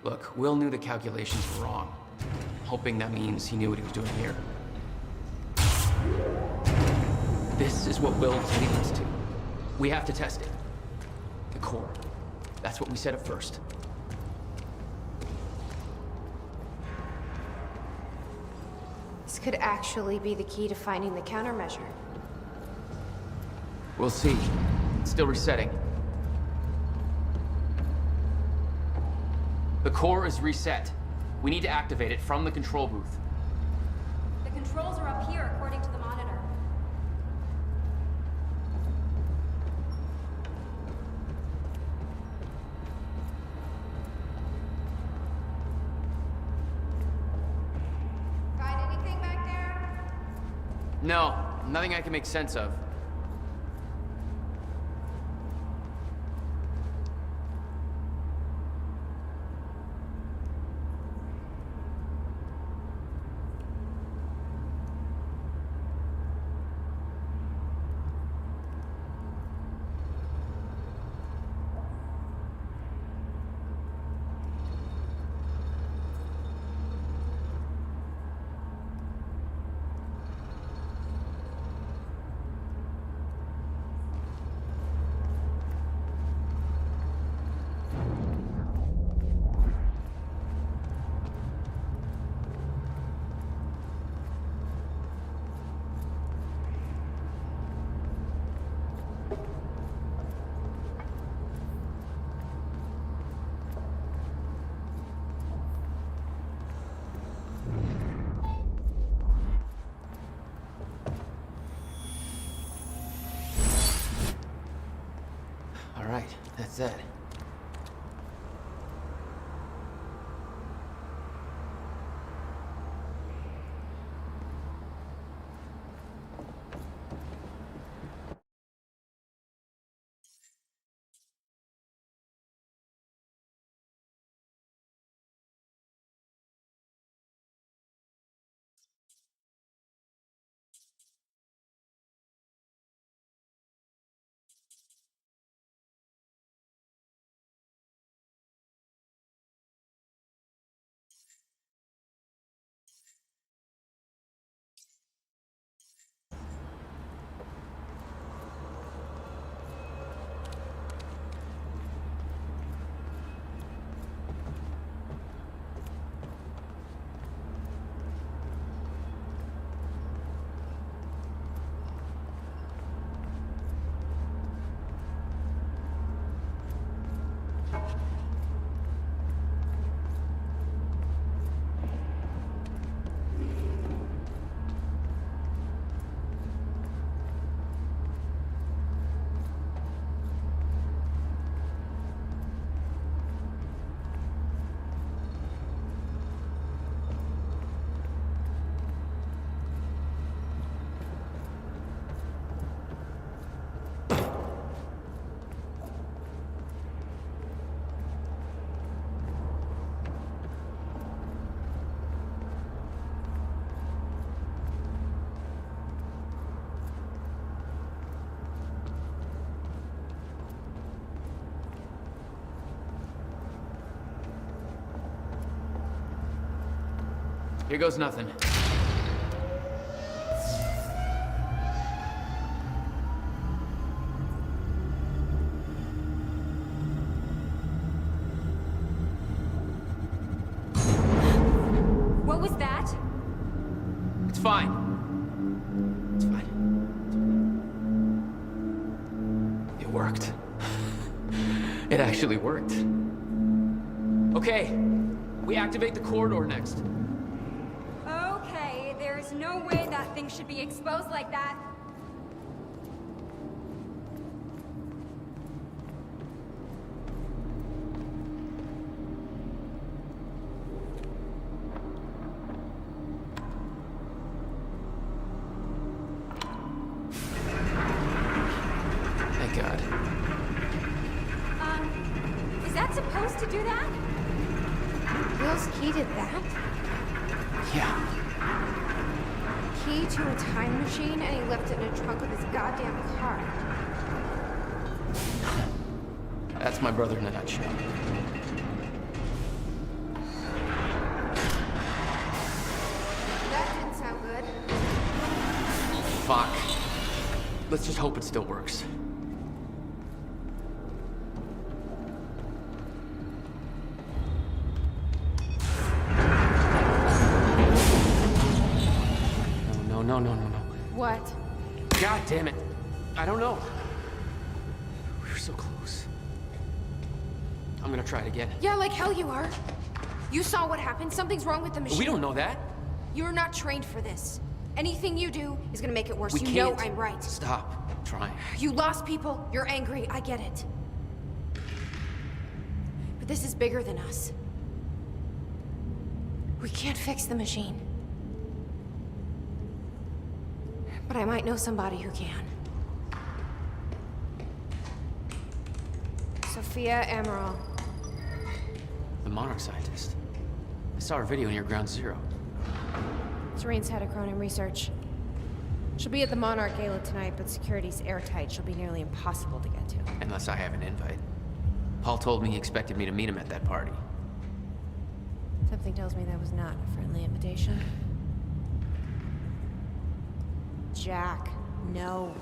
Look, Will knew the calculations were wrong. Hoping that means he knew what he was doing here. This is what Will was leading us to. We have to test it. The core. That's what we set up first. This could actually be the key to finding the countermeasure. We'll see. It's still resetting. The core is reset. We need to activate it from the control booth. The controls are up here, according to the monitor. Find anything back there? No, nothing I can make sense of. All right, that's it. Here goes nothing. What was that? It's fine. It's fine. It worked. It actually worked. Okay, we activate the corridor next. Okay, there's no way that thing should be exposed like that. to do that? Will's key did that? Yeah. Key to a time machine, and he left it in a trunk of his goddamn car. That's my brother in a nutshell. That didn't sound good. Fuck. Let's just hope it still works. No. What? God damn it. I don't know. We were so close. I'm gonna try it again. Yeah, like hell you are. You saw what happened. Something's wrong with the machine. We don't know that. You're not trained for this. Anything you do is gonna make it worse. We You can't. know I'm right. Stop trying. You lost people. You're angry. I get it. But this is bigger than us. We can't fix the machine. But I might know somebody who can. Sophia Amaral. The Monarch scientist. I saw her video near Ground Zero. Serene's head of Cronin Research. She'll be at the Monarch Gala tonight, but security's airtight. She'll be nearly impossible to get to. Unless I have an invite. Paul told me he expected me to meet him at that party. Something tells me that was not a friendly invitation. Jack, no.